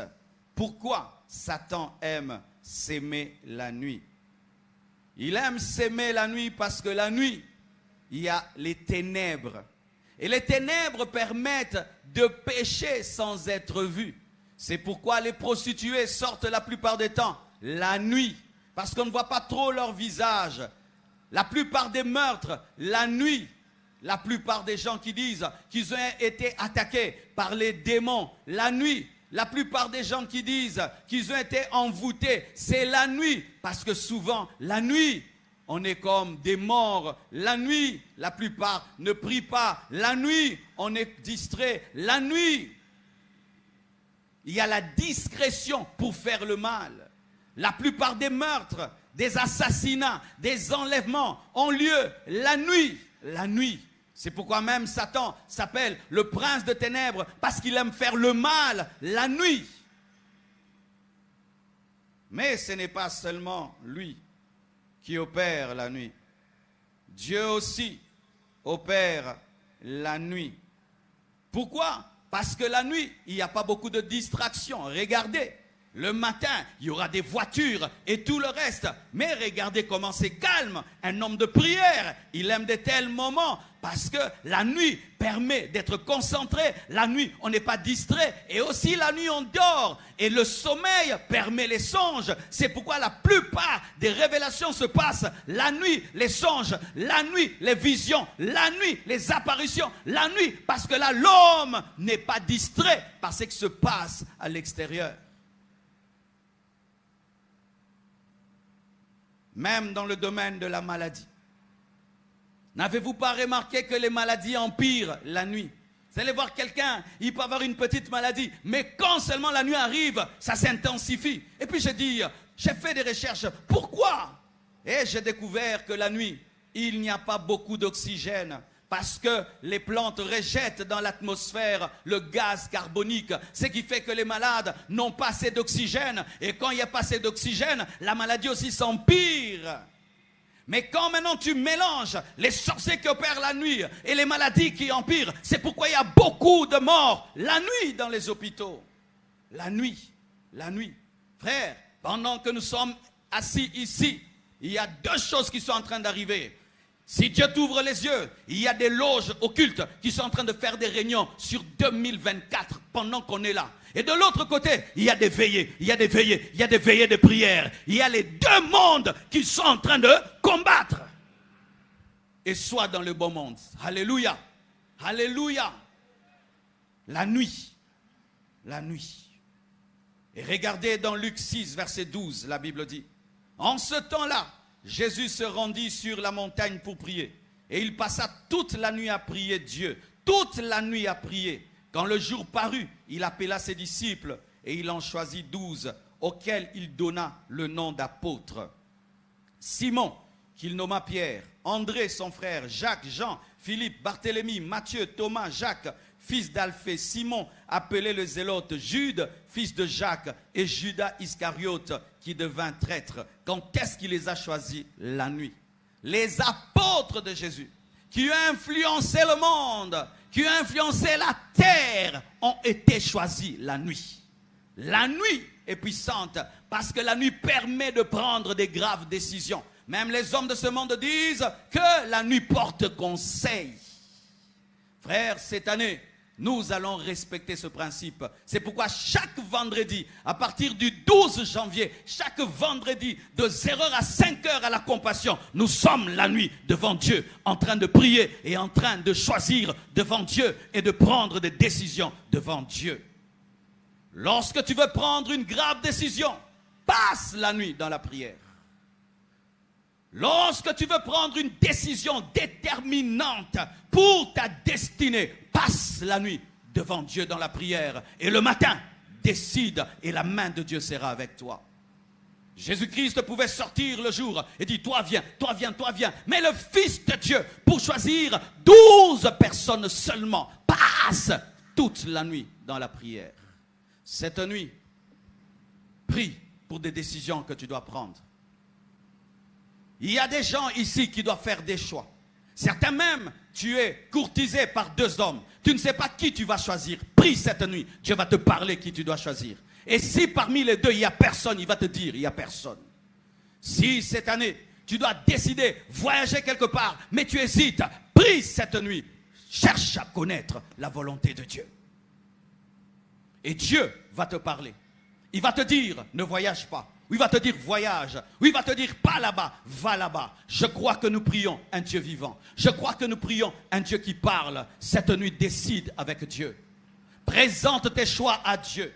Pourquoi Satan aime s'aimer la nuit? Il aime s'aimer la nuit parce que la nuit, il y a les ténèbres. Et les ténèbres permettent de pécher sans être vus. C'est pourquoi les prostituées sortent la plupart des temps la nuit, parce qu'on ne voit pas trop leur visage. La plupart des meurtres, la nuit. La plupart des gens qui disent qu'ils ont été attaqués par les démons, la nuit. La plupart des gens qui disent qu'ils ont été envoûtés, c'est la nuit. Parce que souvent, la nuit, on est comme des morts. La nuit, la plupart ne prient pas. La nuit, on est distrait. La nuit, il y a la discrétion pour faire le mal. La plupart des meurtres, des assassinats, des enlèvements ont lieu la nuit. La nuit. C'est pourquoi même Satan s'appelle le prince de ténèbres, parce qu'il aime faire le mal la nuit. Mais ce n'est pas seulement lui qui opère la nuit. Dieu aussi opère la nuit. Pourquoi? Parce que la nuit, il n'y a pas beaucoup de distractions. Regardez, le matin, il y aura des voitures et tout le reste. Mais regardez comment c'est calme. Un homme de prière, il aime de tels moments parce que la nuit permet d'être concentré. La nuit, on n'est pas distrait. Et aussi la nuit, on dort. Et le sommeil permet les songes. C'est pourquoi la plupart des révélations se passent la nuit, les songes, la nuit, les visions, la nuit, les apparitions, la nuit. Parce que là, l'homme n'est pas distrait par ce qui se passe à l'extérieur. Même dans le domaine de la maladie. N'avez-vous pas remarqué que les maladies empirent la nuit? Vous allez voir quelqu'un, il peut avoir une petite maladie, mais quand seulement la nuit arrive, ça s'intensifie. Et puis j'ai fait des recherches. Pourquoi? Et j'ai découvert que la nuit, il n'y a pas beaucoup d'oxygène. Parce que les plantes rejettent dans l'atmosphère le gaz carbonique. Ce qui fait que les malades n'ont pas assez d'oxygène. Et quand il n'y a pas assez d'oxygène, la maladie aussi s'empire. Mais quand maintenant tu mélanges les sorciers qui opèrent la nuit et les maladies qui empirent, c'est pourquoi il y a beaucoup de morts la nuit dans les hôpitaux. La nuit. Frère, pendant que nous sommes assis ici, il y a deux choses qui sont en train d'arriver. Si Dieu t'ouvre les yeux, il y a des loges occultes qui sont en train de faire des réunions sur 2024 pendant qu'on est là. Et de l'autre côté, il y a des veillées, il y a des veillées de prière. Il y a les deux mondes qui sont en train de combattre. Et sois dans le bon monde. Alléluia. Alléluia. La nuit. Et regardez dans Luc 6, verset 12, la Bible dit, en ce temps-là, Jésus se rendit sur la montagne pour prier. Et il passa toute la nuit à prier Dieu. Toute la nuit à prier. Quand le jour parut, il appela ses disciples et il en choisit 12, auxquels il donna le nom d'apôtres. Simon, qu'il nomma Pierre, André son frère, Jacques, Jean, Philippe, Barthélemy, Matthieu, Thomas, Jacques, fils d'Alphée, Simon, appelé le Zélote, Jude, fils de Jacques, et Judas Iscariote, qui devint traître. Quand est-ce qu'il les a choisis? La nuit. Les apôtres de Jésus, qui ont influencé le monde, qui ont influencé la terre, ont été choisis la nuit. La nuit est puissante, parce que la nuit permet de prendre des graves décisions. Même les hommes de ce monde disent que la nuit porte conseil. Frères, cette année, nous allons respecter ce principe. C'est pourquoi chaque vendredi, à partir du 12 janvier, chaque vendredi, de 0h à 5h à la compassion, nous sommes la nuit devant Dieu, en train de prier et en train de choisir devant Dieu et de prendre des décisions devant Dieu. Lorsque tu veux prendre une grave décision, passe la nuit dans la prière. Lorsque tu veux prendre une décision déterminante pour ta destinée, passe la nuit devant Dieu dans la prière. Et le matin, décide et la main de Dieu sera avec toi. Jésus-Christ pouvait sortir le jour et dire, toi viens, toi viens, toi viens. Mais le Fils de Dieu, pour choisir 12 personnes seulement, passe toute la nuit dans la prière. Cette nuit, prie pour des décisions que tu dois prendre. Il y a des gens ici qui doivent faire des choix. Certains même, tu es courtisé par 2 hommes. Tu ne sais pas qui tu vas choisir. Prie cette nuit. Dieu va te parler qui tu dois choisir. Et si parmi les 2, il n'y a personne, il va te dire, il n'y a personne. Si cette année, tu dois décider, voyager quelque part, mais tu hésites, prie cette nuit. Cherche à connaître la volonté de Dieu. Et Dieu va te parler. Il va te dire, ne voyage pas. Ou il va te dire voyage. Ou il va te dire pas là-bas, va là-bas. Je crois que nous prions un Dieu vivant. Je crois que nous prions un Dieu qui parle. Cette nuit, décide avec Dieu. Présente tes choix à Dieu.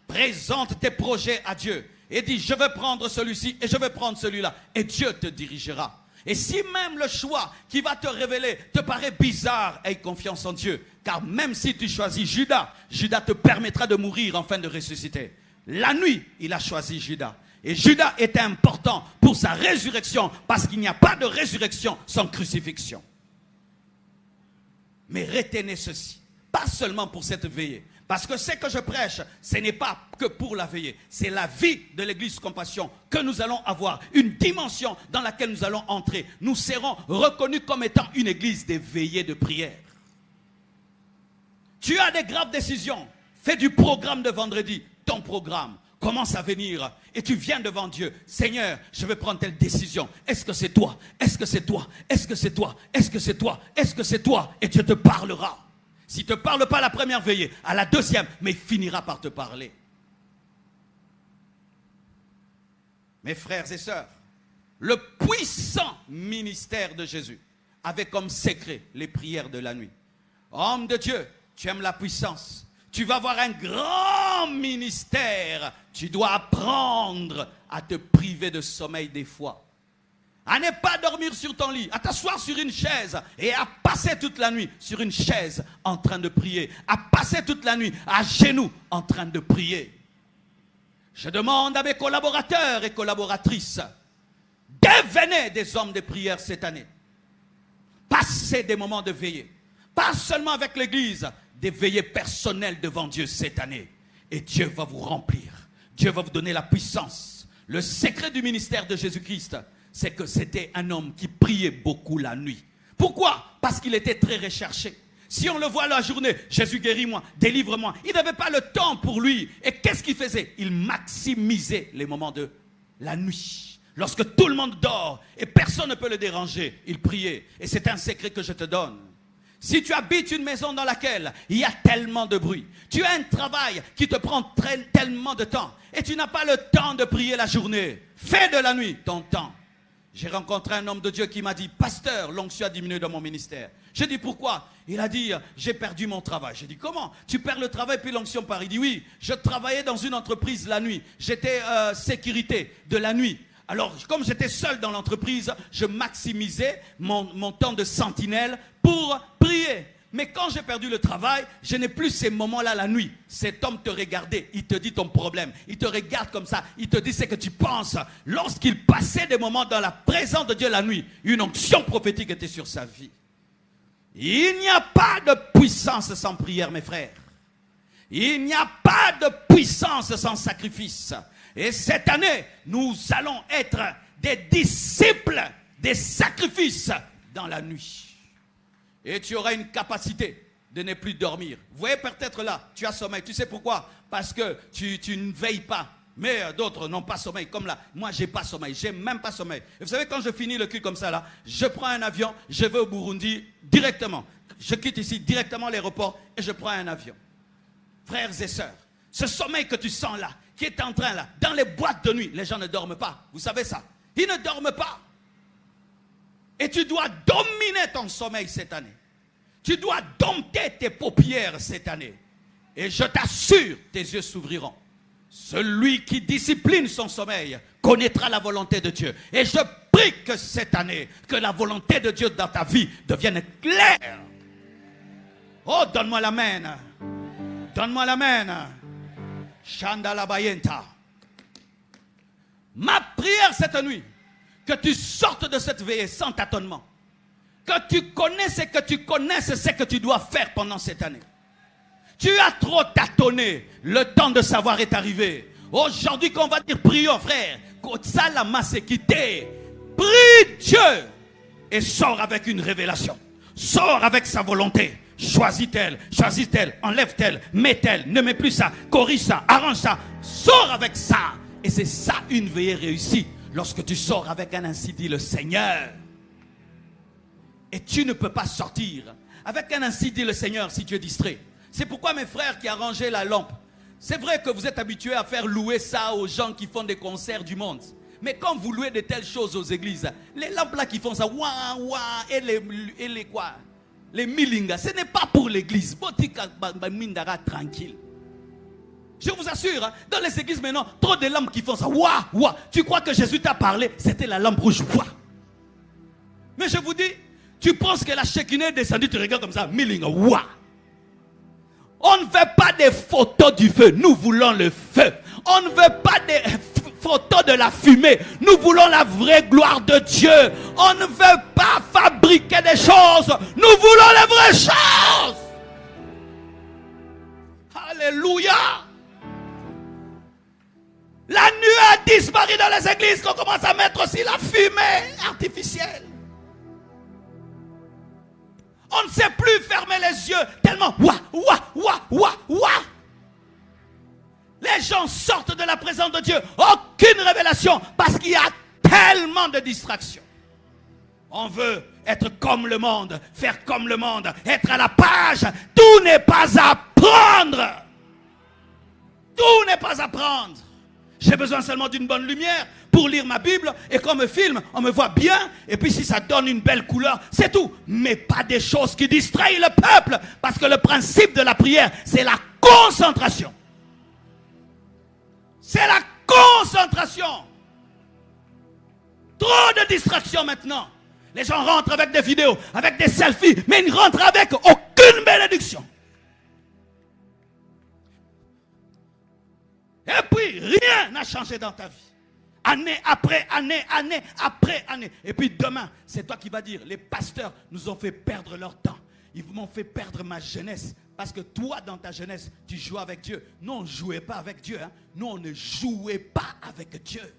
Présente tes projets à Dieu. Et dis, je veux prendre celui-ci et je veux prendre celui-là. Et Dieu te dirigera. Et si même le choix qui va te révéler te paraît bizarre, aie confiance en Dieu. Car même si tu choisis Judas, Judas te permettra de mourir afin de ressusciter. La nuit, il a choisi Judas. Et Judas était important pour sa résurrection, parce qu'il n'y a pas de résurrection sans crucifixion. Mais retenez ceci, pas seulement pour cette veillée, Parce que ce que je prêche, ce n'est pas que pour la veillée. C'est la vie de l'église Compassion que nous allons avoir. Une dimension dans laquelle nous allons entrer. Nous serons reconnus comme étant une église des veillées de prière. Tu as des graves décisions. Fais du programme de vendredi. Ton programme commence à venir. Et tu viens devant Dieu. Seigneur, je vais prendre telle décision. Est-ce que c'est toi? Est-ce que c'est toi? Est-ce que c'est toi? Est-ce que c'est toi? Est-ce que c'est toi? Et Dieu te parlera. S'il ne te parle pas à la première veillée, à la deuxième, mais il finira par te parler. Mes frères et sœurs, le puissant ministère de Jésus avait comme secret les prières de la nuit. Homme de Dieu, tu aimes la puissance. Tu vas avoir un grand ministère. Tu dois apprendre à te priver de sommeil des fois. À ne pas dormir sur ton lit, à t'asseoir sur une chaise et à passer toute la nuit sur une chaise en train de prier. À passer toute la nuit à genoux en train de prier. Je demande à mes collaborateurs et collaboratrices, devenez des hommes de prière cette année. Passez des moments de veillée. Pas seulement avec l'église, des veillées personnelles devant Dieu cette année. Et Dieu va vous remplir. Dieu va vous donner la puissance. Le secret du ministère de Jésus-Christ, c'est que c'était un homme qui priait beaucoup la nuit. Pourquoi? Parce qu'il était très recherché. Si on le voit la journée, Jésus guéris-moi, délivre-moi. Il n'avait pas le temps pour lui. Et qu'est-ce qu'il faisait? Il maximisait les moments de la nuit. Lorsque tout le monde dort et personne ne peut le déranger, il priait. Et c'est un secret que je te donne. Si tu habites une maison dans laquelle il y a tellement de bruit, tu as un travail qui te prend tellement de temps et tu n'as pas le temps de prier la journée, fais de la nuit ton temps. J'ai rencontré un homme de Dieu qui m'a dit, pasteur, l'onction a diminué dans mon ministère. J'ai dit, pourquoi? Il a dit, j'ai perdu mon travail. J'ai dit, comment? Tu perds le travail puis l'onction part? Il dit, oui, je travaillais dans une entreprise la nuit. J'étais sécurité de la nuit. Alors, comme j'étais seul dans l'entreprise, je maximisais mon temps de sentinelle pour prier. Mais quand j'ai perdu le travail, je n'ai plus ces moments-là la nuit. Cet homme te regardait, il te dit ton problème. Il te regarde comme ça, il te dit ce que tu penses. Lorsqu'il passait des moments dans la présence de Dieu la nuit, une onction prophétique était sur sa vie. Il n'y a pas de puissance sans prière, mes frères. Il n'y a pas de puissance sans sacrifice. Et cette année, nous allons être des disciples des sacrifices dans la nuit. Et tu auras une capacité de ne plus dormir. Vous voyez peut-être là, tu as sommeil. Tu sais pourquoi? Parce que tu ne veilles pas. Mais d'autres n'ont pas sommeil. Comme là, moi j'ai pas sommeil. J'ai même pas sommeil. Et vous savez, quand je finis le culte comme ça là, je prends un avion, je vais au Burundi directement. Je quitte ici directement l'aéroport et je prends un avion. Frères et sœurs, ce sommeil que tu sens là, qui est en train là, dans les boîtes de nuit, les gens ne dorment pas. Vous savez ça? Ils ne dorment pas. Et tu dois dominer ton sommeil cette année. Tu dois dompter tes paupières cette année. Et je t'assure, tes yeux s'ouvriront. Celui qui discipline son sommeil connaîtra la volonté de Dieu. Et je prie que cette année, que la volonté de Dieu dans ta vie devienne claire. Oh, donne-moi l'amen. Donne-moi l'amen. Chandala Bayenta. Ma prière cette nuit, que tu sortes de cette veillée sans tâtonnement. Que tu connaisses et que tu connaisses ce que tu dois faire pendant cette année. Tu as trop tâtonné. Le temps de savoir est arrivé. Aujourd'hui, qu'on va dire prions, frère. Ça, la masse est quittée. Prie Dieu et sors avec une révélation. Sors avec sa volonté. Choisis-t-elle, enlève-t-elle, mets-elle, ne mets plus ça, corrige ça, arrange ça. Sors avec ça. Et c'est ça une veillée réussie. Lorsque tu sors avec un ainsi dit le Seigneur. Et tu ne peux pas sortir avec un ainsi dit le Seigneur si tu es distrait. C'est pourquoi mes frères qui arrangeaient la lampe, c'est vrai que vous êtes habitués à faire louer ça aux gens qui font des concerts du monde. Mais quand vous louez de telles choses aux églises, les lampes là qui font ça, ouah, ouah, et les quoi, les milingas, ce n'est pas pour l'église. Tranquille. Je vous assure, dans les églises maintenant, trop de lampes qui font ça, ouah, ouah. Tu crois que Jésus t'a parlé, c'était la lampe rouge, ouah. Mais je vous dis, tu penses que la Shekinah est descendue, tu regardes comme ça, milinga, ouah. On ne veut pas des photos du feu, nous voulons le feu. On ne veut pas des photos de la fumée, nous voulons la vraie gloire de Dieu. On ne veut pas fabriquer des choses, nous voulons les vraies choses. Alléluia. La nuée a disparu dans les églises, qu'on commence à mettre aussi la fumée artificielle. On ne sait plus fermer les yeux tellement les gens sortent de la présence de Dieu. Aucune révélation parce qu'il y a tellement de distractions. On veut être comme le monde, faire comme le monde, être à la page. Tout n'est pas à prendre. Tout n'est pas à prendre. J'ai besoin seulement d'une bonne lumière pour lire ma Bible. Et quand on me filme, on me voit bien. Et puis si ça donne une belle couleur, c'est tout. Mais pas des choses qui distraient le peuple. Parce que le principe de la prière, c'est la concentration. C'est la concentration. Trop de distractions maintenant. Les gens rentrent avec des vidéos, avec des selfies, mais ils rentrent avec aucune bénédiction. Et puis, rien n'a changé dans ta vie. Année après année, année après année. Et puis demain, c'est toi qui vas dire, les pasteurs nous ont fait perdre leur temps. Ils m'ont fait perdre ma jeunesse. Parce que toi, dans ta jeunesse, tu jouais avec Dieu. Nous, on ne jouait pas avec Dieu. Hein. Nous, on ne jouait pas avec Dieu.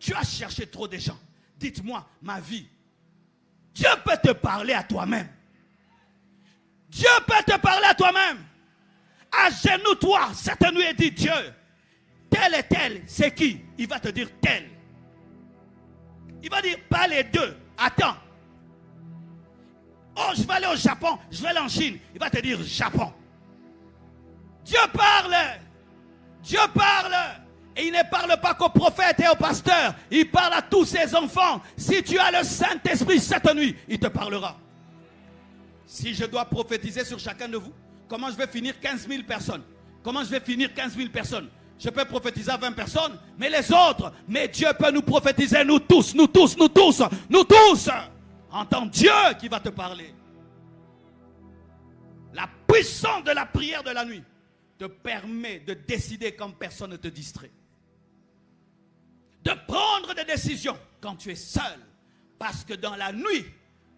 Tu as cherché trop de gens. Dites-moi, ma vie. Dieu peut te parler à toi-même. Dieu peut te parler à toi-même. Agenouille-toi cette nuit et dis, Dieu, tel et tel, c'est qui? Il va te dire tel. Il va dire, pas les deux. Attends. Oh, je vais aller au Japon, je vais aller en Chine. Il va te dire Japon. Dieu parle. Dieu parle. Et il ne parle pas qu'aux prophètes et aux pasteurs. Il parle à tous ses enfants. Si tu as le Saint-Esprit cette nuit, il te parlera. Si je dois prophétiser sur chacun de vous, comment je vais finir 15 000 personnes? Comment je vais finir 15 000 personnes? Je peux prophétiser à 20 personnes, mais les autres, mais Dieu peut nous prophétiser, nous tous, nous tous, nous tous, nous tous. Entends Dieu qui va te parler. La puissance de la prière de la nuit te permet de décider quand personne ne te distrait. De prendre des décisions quand tu es seul. Parce que dans la nuit,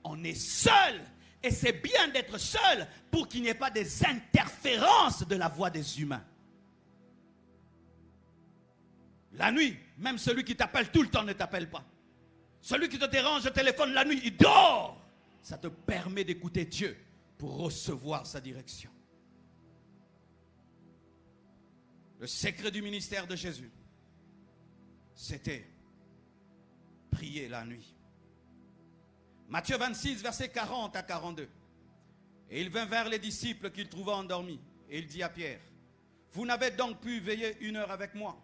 on est seul. Et c'est bien d'être seul pour qu'il n'y ait pas des interférences de la voix des humains. La nuit, même celui qui t'appelle tout le temps ne t'appelle pas. Celui qui te dérange au téléphone la nuit, il dort. Ça te permet d'écouter Dieu pour recevoir sa direction. Le secret du ministère de Jésus, c'était prier la nuit. Matthieu 26, versets 40 à 42. Et il vint vers les disciples qu'il trouva endormis. Et il dit à Pierre, vous n'avez donc pu veiller 1 heure avec moi?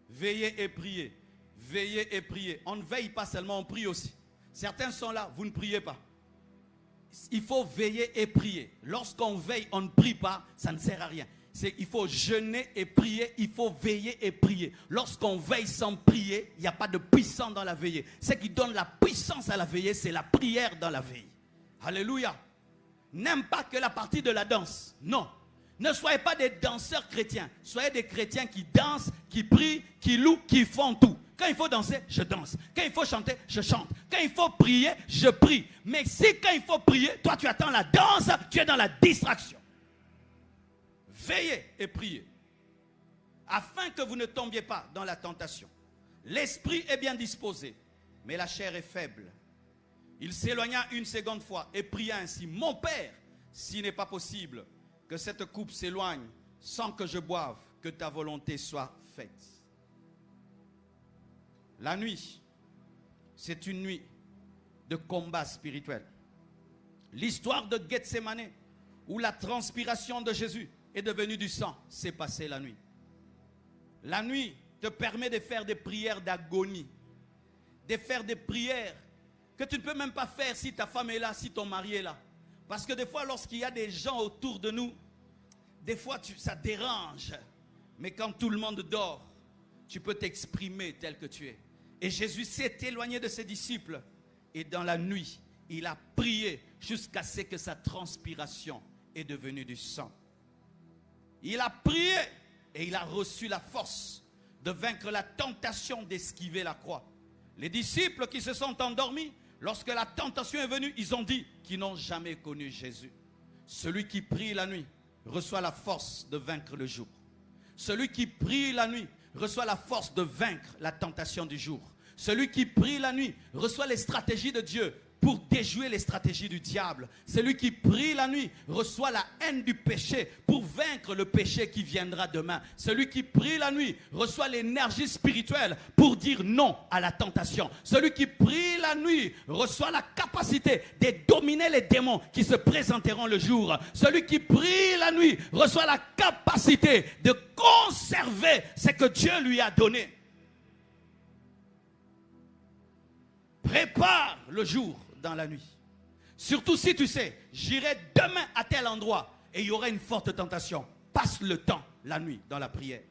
Veillez et priez. Veillez et priez. On ne veille pas seulement, on prie aussi. Certains sont là, vous ne priez pas. Il faut veiller et prier. Lorsqu'on veille, on ne prie pas, ça ne sert à rien. Il faut jeûner et prier, il faut veiller et prier. Lorsqu'on veille sans prier, il n'y a pas de puissance dans la veillée. Ce qui donne la puissance à la veillée, c'est la prière dans la veille. Alléluia. N'aime pas que la partie de la danse. Non. Ne soyez pas des danseurs chrétiens. Soyez des chrétiens qui dansent, qui prient, qui louent, qui font tout. Quand il faut danser, je danse. Quand il faut chanter, je chante. Quand il faut prier, je prie. Mais si quand il faut prier, toi tu attends la danse, tu es dans la distraction. Veillez et priez, afin que vous ne tombiez pas dans la tentation. L'esprit est bien disposé, mais la chair est faible. Il s'éloigna une seconde fois et pria ainsi, mon Père, s'il n'est pas possible que cette coupe s'éloigne sans que je boive, que ta volonté soit faite. La nuit, c'est une nuit de combat spirituel. L'histoire de Gethsémané, où la transpiration de Jésus est devenue du sang, s'est passée la nuit. La nuit te permet de faire des prières d'agonie, de faire des prières que tu ne peux même pas faire si ta femme est là, si ton mari est là. Parce que des fois, lorsqu'il y a des gens autour de nous, des fois ça dérange. Mais quand tout le monde dort, tu peux t'exprimer tel que tu es. Et Jésus s'est éloigné de ses disciples. Et dans la nuit, il a prié jusqu'à ce que sa transpiration est devenue du sang. Il a prié et il a reçu la force de vaincre la tentation d'esquiver la croix. Les disciples qui se sont endormis lorsque la tentation est venue, ils ont dit qu'ils n'ont jamais connu Jésus. Celui qui prie la nuit reçoit la force de vaincre le jour. Celui qui prie la nuit reçoit la force de vaincre la tentation du jour. Celui qui prie la nuit reçoit les stratégies de Dieu pour déjouer les stratégies du diable. Celui qui prie la nuit reçoit la haine du péché pour vaincre le péché qui viendra demain. Celui qui prie la nuit reçoit l'énergie spirituelle pour dire non à la tentation. Celui qui prie la nuit reçoit la capacité de dominer les démons qui se présenteront le jour. Celui qui prie la nuit reçoit la capacité de conserver ce que Dieu lui a donné. Prépare le jour dans la nuit. Surtout si tu sais, j'irai demain à tel endroit et il y aura une forte tentation. Passe le temps, la nuit, dans la prière.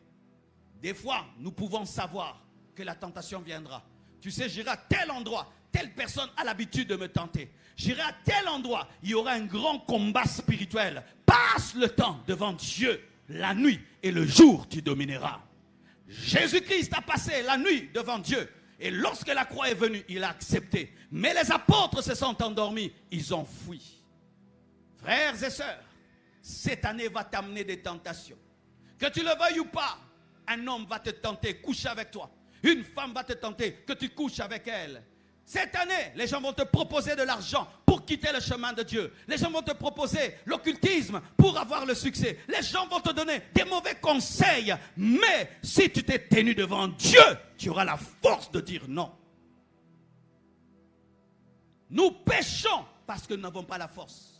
Des fois, nous pouvons savoir que la tentation viendra. Tu sais, j'irai à tel endroit, telle personne a l'habitude de me tenter. J'irai à tel endroit, il y aura un grand combat spirituel. Passe le temps devant Dieu, la nuit et le jour, tu domineras. Jésus-Christ a passé la nuit devant Dieu. Et lorsque la croix est venue, il a accepté. Mais les apôtres se sont endormis. Ils ont fui. Frères et sœurs, cette année va t'amener des tentations. Que tu le veuilles ou pas, un homme va te tenter, coucher avec toi. Une femme va te tenter, que tu couches avec elle. Cette année, les gens vont te proposer de l'argent pour quitter le chemin de Dieu. Les gens vont te proposer l'occultisme pour avoir le succès. Les gens vont te donner des mauvais conseils. Mais si tu t'es tenu devant Dieu, tu auras la force de dire non. Nous péchons parce que nous n'avons pas la force.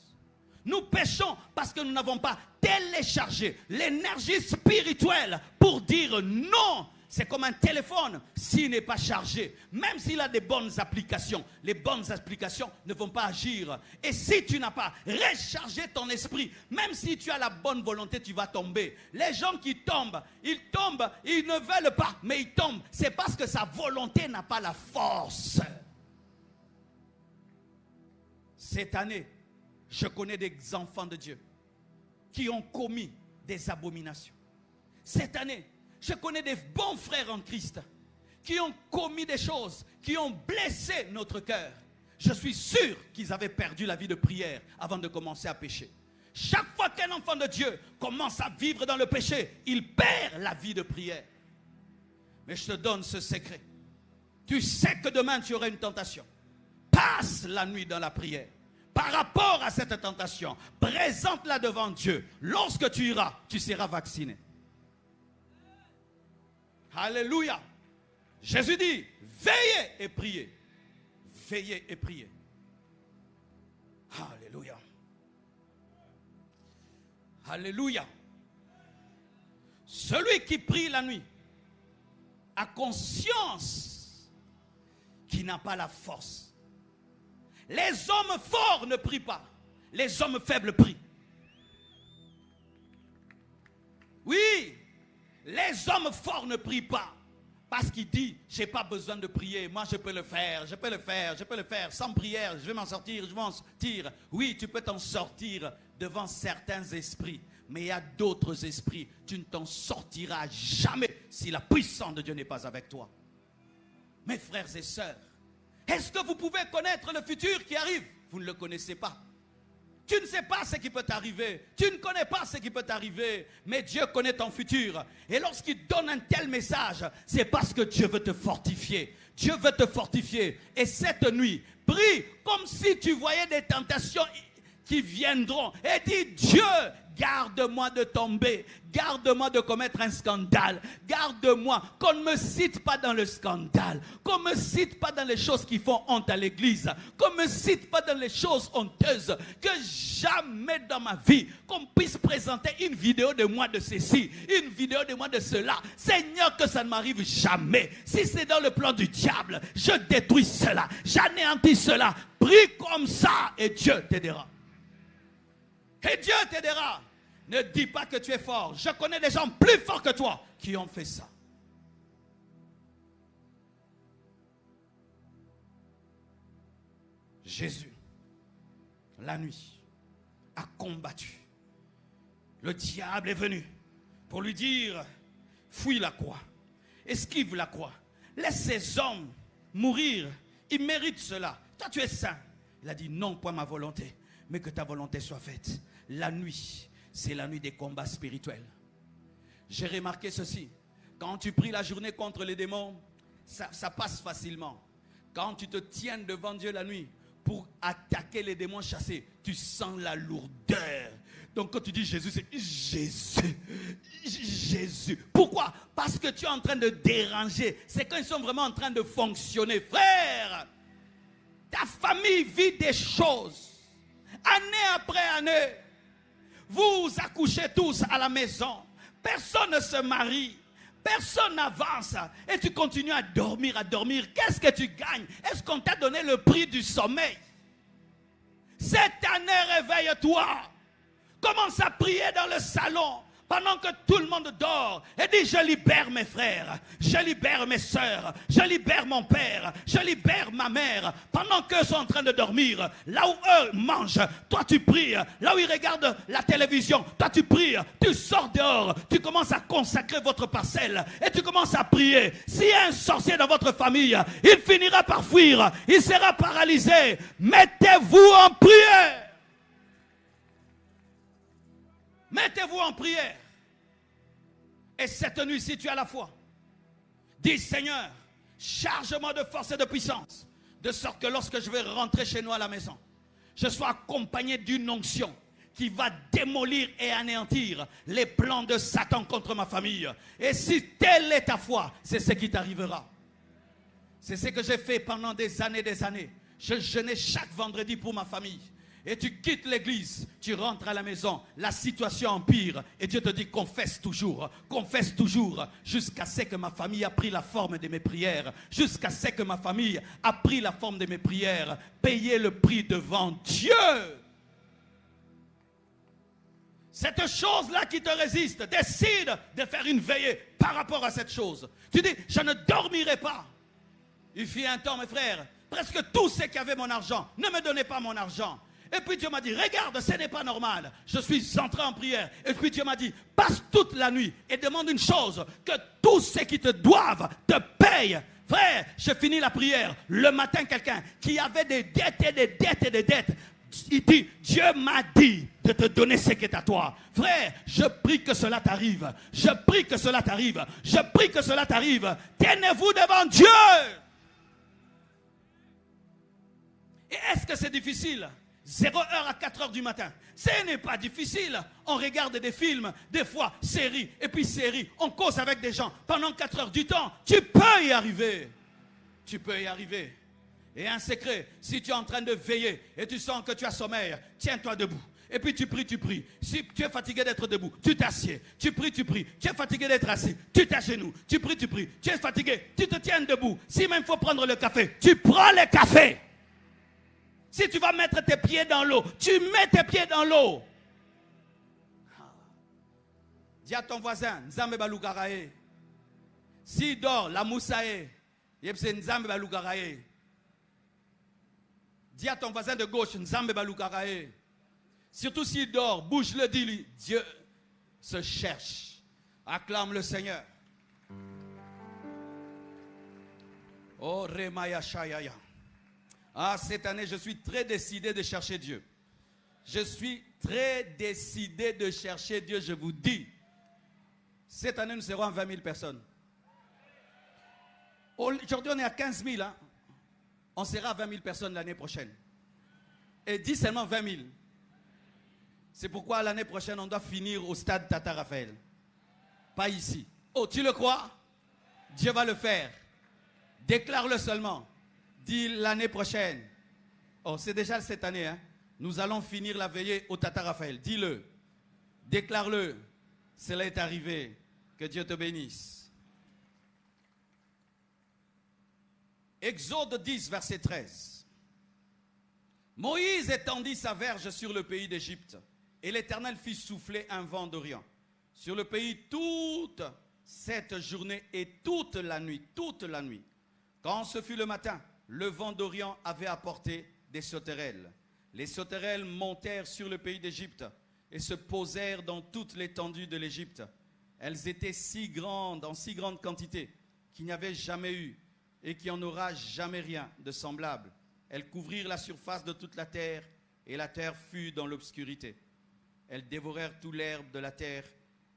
Nous péchons parce que nous n'avons pas téléchargé l'énergie spirituelle pour dire non. C'est comme un téléphone, s'il n'est pas chargé, même s'il a des bonnes applications, les bonnes applications ne vont pas agir. Et si tu n'as pas rechargé ton esprit, même si tu as la bonne volonté, tu vas tomber. Les gens qui tombent, ils ne veulent pas, mais ils tombent. C'est parce que sa volonté n'a pas la force. Cette année, je connais des enfants de Dieu qui ont commis des abominations. Cette année, je connais des bons frères en Christ qui ont commis des choses, qui ont blessé notre cœur. Je suis sûr qu'ils avaient perdu la vie de prière avant de commencer à pécher. Chaque fois qu'un enfant de Dieu commence à vivre dans le péché, il perd la vie de prière. Mais je te donne ce secret. Tu sais que demain tu auras une tentation. Passe la nuit dans la prière. Par rapport à cette tentation, présente-la devant Dieu. Lorsque tu iras, tu seras vacciné. Alléluia. Jésus dit, veillez et priez. Veillez et priez. Alléluia. Alléluia. Celui qui prie la nuit a conscience qu'il n'a pas la force. Les hommes forts ne prient pas. Les hommes faibles prient. Oui. Les hommes forts ne prient pas parce qu'ils disent, je n'ai pas besoin de prier, moi je peux le faire, je peux le faire, sans prière, je vais m'en sortir, je vais m'en sortir. Oui, tu peux t'en sortir devant certains esprits, mais il y a d'autres esprits, tu ne t'en sortiras jamais si la puissance de Dieu n'est pas avec toi. Mes frères et sœurs, est-ce que vous pouvez connaître le futur qui arrive? Vous ne le connaissez pas. Tu ne sais pas ce qui peut t'arriver. Tu ne connais pas ce qui peut t'arriver. Mais Dieu connaît ton futur. Et lorsqu'il donne un tel message, c'est parce que Dieu veut te fortifier. Dieu veut te fortifier. Et cette nuit, prie comme si tu voyais des tentations qui viendront. Et dis, Dieu, garde-moi de tomber. Garde-moi de commettre un scandale. Garde-moi qu'on ne me cite pas dans le scandale. Qu'on ne me cite pas dans les choses qui font honte à l'église. Qu'on ne me cite pas dans les choses honteuses. Que jamais dans ma vie, qu'on puisse présenter une vidéo de moi de ceci, une vidéo de moi de cela. Seigneur, que ça ne m'arrive jamais. Si c'est dans le plan du diable, je détruis cela. J'anéantis cela. Prie comme ça et Dieu t'aidera. Et Dieu t'aidera. Ne dis pas que tu es fort. Je connais des gens plus forts que toi qui ont fait ça. Jésus, la nuit, a combattu. Le diable est venu pour lui dire, fuis la croix, esquive la croix. Laisse ces hommes mourir. Ils méritent cela. Toi, tu es saint. Il a dit, non, point ma volonté, mais que ta volonté soit faite. La nuit, c'est la nuit des combats spirituels. J'ai remarqué ceci. Quand tu pries la journée contre les démons, ça passe facilement. Quand tu te tiens devant Dieu la nuit pour attaquer les démons chassés, tu sens la lourdeur. Donc quand tu dis Jésus, c'est Jésus. Jésus. Pourquoi? Parce que tu es en train de déranger. C'est quand ils sont vraiment en train de fonctionner. Frère, ta famille vit des choses. Année après année, vous accouchez tous à la maison. Personne ne se marie. Personne n'avance. Et tu continues à dormir, à dormir. Qu'est-ce que tu gagnes? Est-ce qu'on t'a donné le prix du sommeil? Cette année, réveille-toi. Commence à prier dans le salon pendant que tout le monde dort et dis, je libère mes frères, je libère mes soeurs, je libère mon père, je libère ma mère. Pendant qu'eux sont en train de dormir, là où eux mangent, toi tu pries. Là où ils regardent la télévision, toi tu pries. Tu sors dehors, tu commences à consacrer votre parcelle et tu commences à prier. S'il y a un sorcier dans votre famille, il finira par fuir, il sera paralysé. Mettez-vous en prière. Mettez-vous en prière. Et cette nuit, si tu as la foi, dis, Seigneur, charge-moi de force et de puissance, de sorte que lorsque je vais rentrer chez nous à la maison, je sois accompagné d'une onction qui va démolir et anéantir les plans de Satan contre ma famille. Et si telle est ta foi, c'est ce qui t'arrivera. C'est ce que j'ai fait pendant des années, des années. Je jeûnais chaque vendredi pour ma famille. Et tu quittes l'église, tu rentres à la maison, la situation empire et Dieu te dit confesse toujours, jusqu'à ce que ma famille a pris la forme de mes prières, jusqu'à ce que ma famille a pris la forme de mes prières. Payez le prix devant Dieu. Cette chose-là qui te résiste, décide de faire une veillée par rapport à cette chose. Tu dis, je ne dormirai pas. Il fut un temps, mes frères, presque tous ceux qui avaient mon argent ne me donnaient pas mon argent. Et puis Dieu m'a dit, regarde, ce n'est pas normal. Je suis entré en prière. Et puis Dieu m'a dit, passe toute la nuit et demande une chose, que tous ceux qui te doivent te payent. Frère, je finis la prière. Le matin, quelqu'un qui avait des dettes et des dettes et des dettes, il dit, Dieu m'a dit de te donner ce qui est à toi. Frère, je prie que cela t'arrive. Je prie que cela t'arrive. Je prie que cela t'arrive. Tenez-vous devant Dieu. Et est-ce que c'est difficile? 0h à 4h du matin. Ce n'est pas difficile. On regarde des films, des fois séries, et puis séries. On cause avec des gens pendant 4 heures du temps. Tu peux y arriver. Tu peux y arriver. Et un secret, si tu es en train de veiller et tu sens que tu as sommeil, tiens-toi debout. Et puis tu pries. Si tu es fatigué d'être debout, tu t'assieds. Tu pries. Tu es fatigué d'être assis, tu t'agenouilles. Tu pries. Tu es fatigué, tu te tiens debout. Si même il faut prendre le café, tu prends le café. Si tu vas mettre tes pieds dans l'eau, tu mets tes pieds dans l'eau. Dis à ton voisin, Nzambe balugarae. S'il dort, la moussae. Yepse Nzambe balugarae. Dis à ton voisin de gauche, Nzambe balugarae. Surtout s'il dort, bouge-le, dis-lui. Dieu se cherche. Acclame le Seigneur. Oh, Remaya Shayaya. Ah, cette année, je suis très décidé de chercher Dieu. Je suis très décidé de chercher Dieu, je vous dis. Cette année, nous serons à 20 000 personnes. Aujourd'hui, on est à 15 000. Hein. On sera à 20 000 personnes l'année prochaine. Et dis seulement 20 000. C'est pourquoi l'année prochaine, on doit finir au stade Tata Raphaël. Pas ici. Oh, tu le crois? Dieu va le faire. Déclare-le seulement. Dis l'année prochaine. Oh, c'est déjà cette année. Hein? Nous allons finir la veillée au Tata Raphaël. Dis-le. Déclare-le. Cela est arrivé. Que Dieu te bénisse. Exode 10, verset 13. Moïse étendit sa verge sur le pays d'Égypte, et l'Éternel fit souffler un vent d'Orient sur le pays toute cette journée et toute la nuit. Quand ce fut le matin, le vent d'Orient avait apporté des sauterelles. Les sauterelles montèrent sur le pays d'Égypte et se posèrent dans toute l'étendue de l'Égypte. Elles étaient si grandes, en si grande quantité, qu'il n'y avait jamais eu et qu'il n'y en aura jamais rien de semblable Elles couvrirent la surface de toute la terre, et la terre fut dans l'obscurité. Elles dévorèrent tout l'herbe de la terre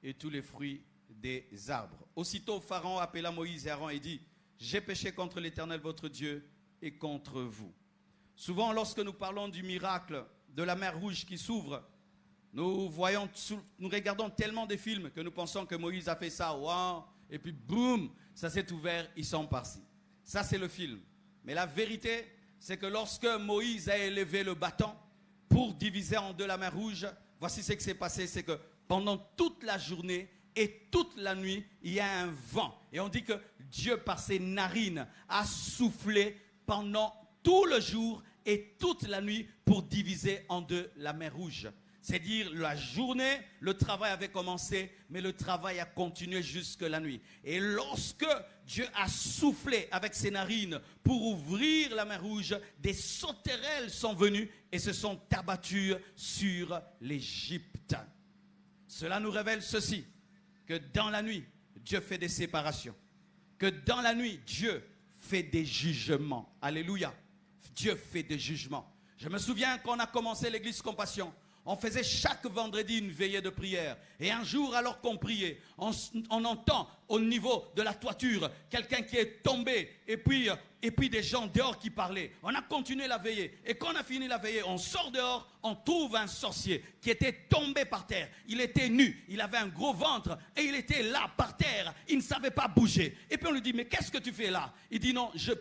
et tous les fruits des arbres. Aussitôt Pharaon appela Moïse et Aaron et dit, j'ai péché contre l'Éternel votre Dieu et contre vous. Souvent, lorsque nous parlons du miracle de la mer Rouge qui s'ouvre, nous regardons tellement de films que nous pensons que Moïse a fait ça, wow, et puis boum, ça s'est ouvert, ils sont partis. Ça, c'est le film. Mais la vérité, c'est que lorsque Moïse a élevé le bâton pour diviser en deux la mer Rouge, voici ce qui s'est passé, c'est que pendant toute la journée et toute la nuit, il y a un vent. Et on dit que Dieu, par ses narines, a soufflé pendant tout le jour et toute la nuit pour diviser en deux la mer Rouge. C'est-à-dire la journée, le travail avait commencé, mais le travail a continué jusque la nuit. Et lorsque Dieu a soufflé avec ses narines pour ouvrir la mer Rouge, des sauterelles sont venues et se sont abattues sur l'Égypte. Cela nous révèle ceci, que dans la nuit, Dieu fait des séparations. Que dans la nuit, Dieu fait des jugements. Alléluia. Dieu fait des jugements. Je me souviens quand on a commencé l'église Compassion, on faisait chaque vendredi une veillée de prière. Et un jour, alors qu'on priait, on entend au niveau de la toiture quelqu'un qui est tombé et puis des gens dehors qui parlaient. On a continué la veillée. Et quand on a fini la veillée, on sort dehors, on trouve un sorcier qui était tombé par terre. Il était nu, il avait un gros ventre et il était là par terre. Il ne savait pas bouger. Et puis on lui dit, mais qu'est-ce que tu fais là? Il dit, non, je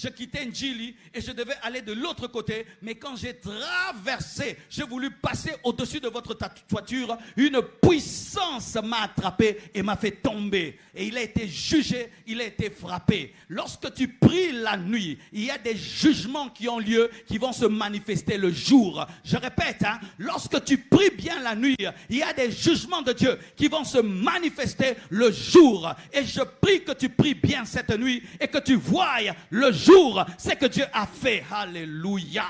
quittais Njili et je devais aller de l'autre côté. Mais quand j'ai traversé, j'ai voulu passer au-dessus de votre toiture. Une puissance m'a attrapé et m'a fait tomber. Et il a été jugé, il a été frappé. Lorsque tu pries la nuit, il y a des jugements qui ont lieu, qui vont se manifester le jour. Je répète, lorsque tu pries bien la nuit, il y a des jugements de Dieu qui vont se manifester le jour. Et je prie que tu pries bien cette nuit et que tu voies le jour, ce que Dieu a fait. Alléluia.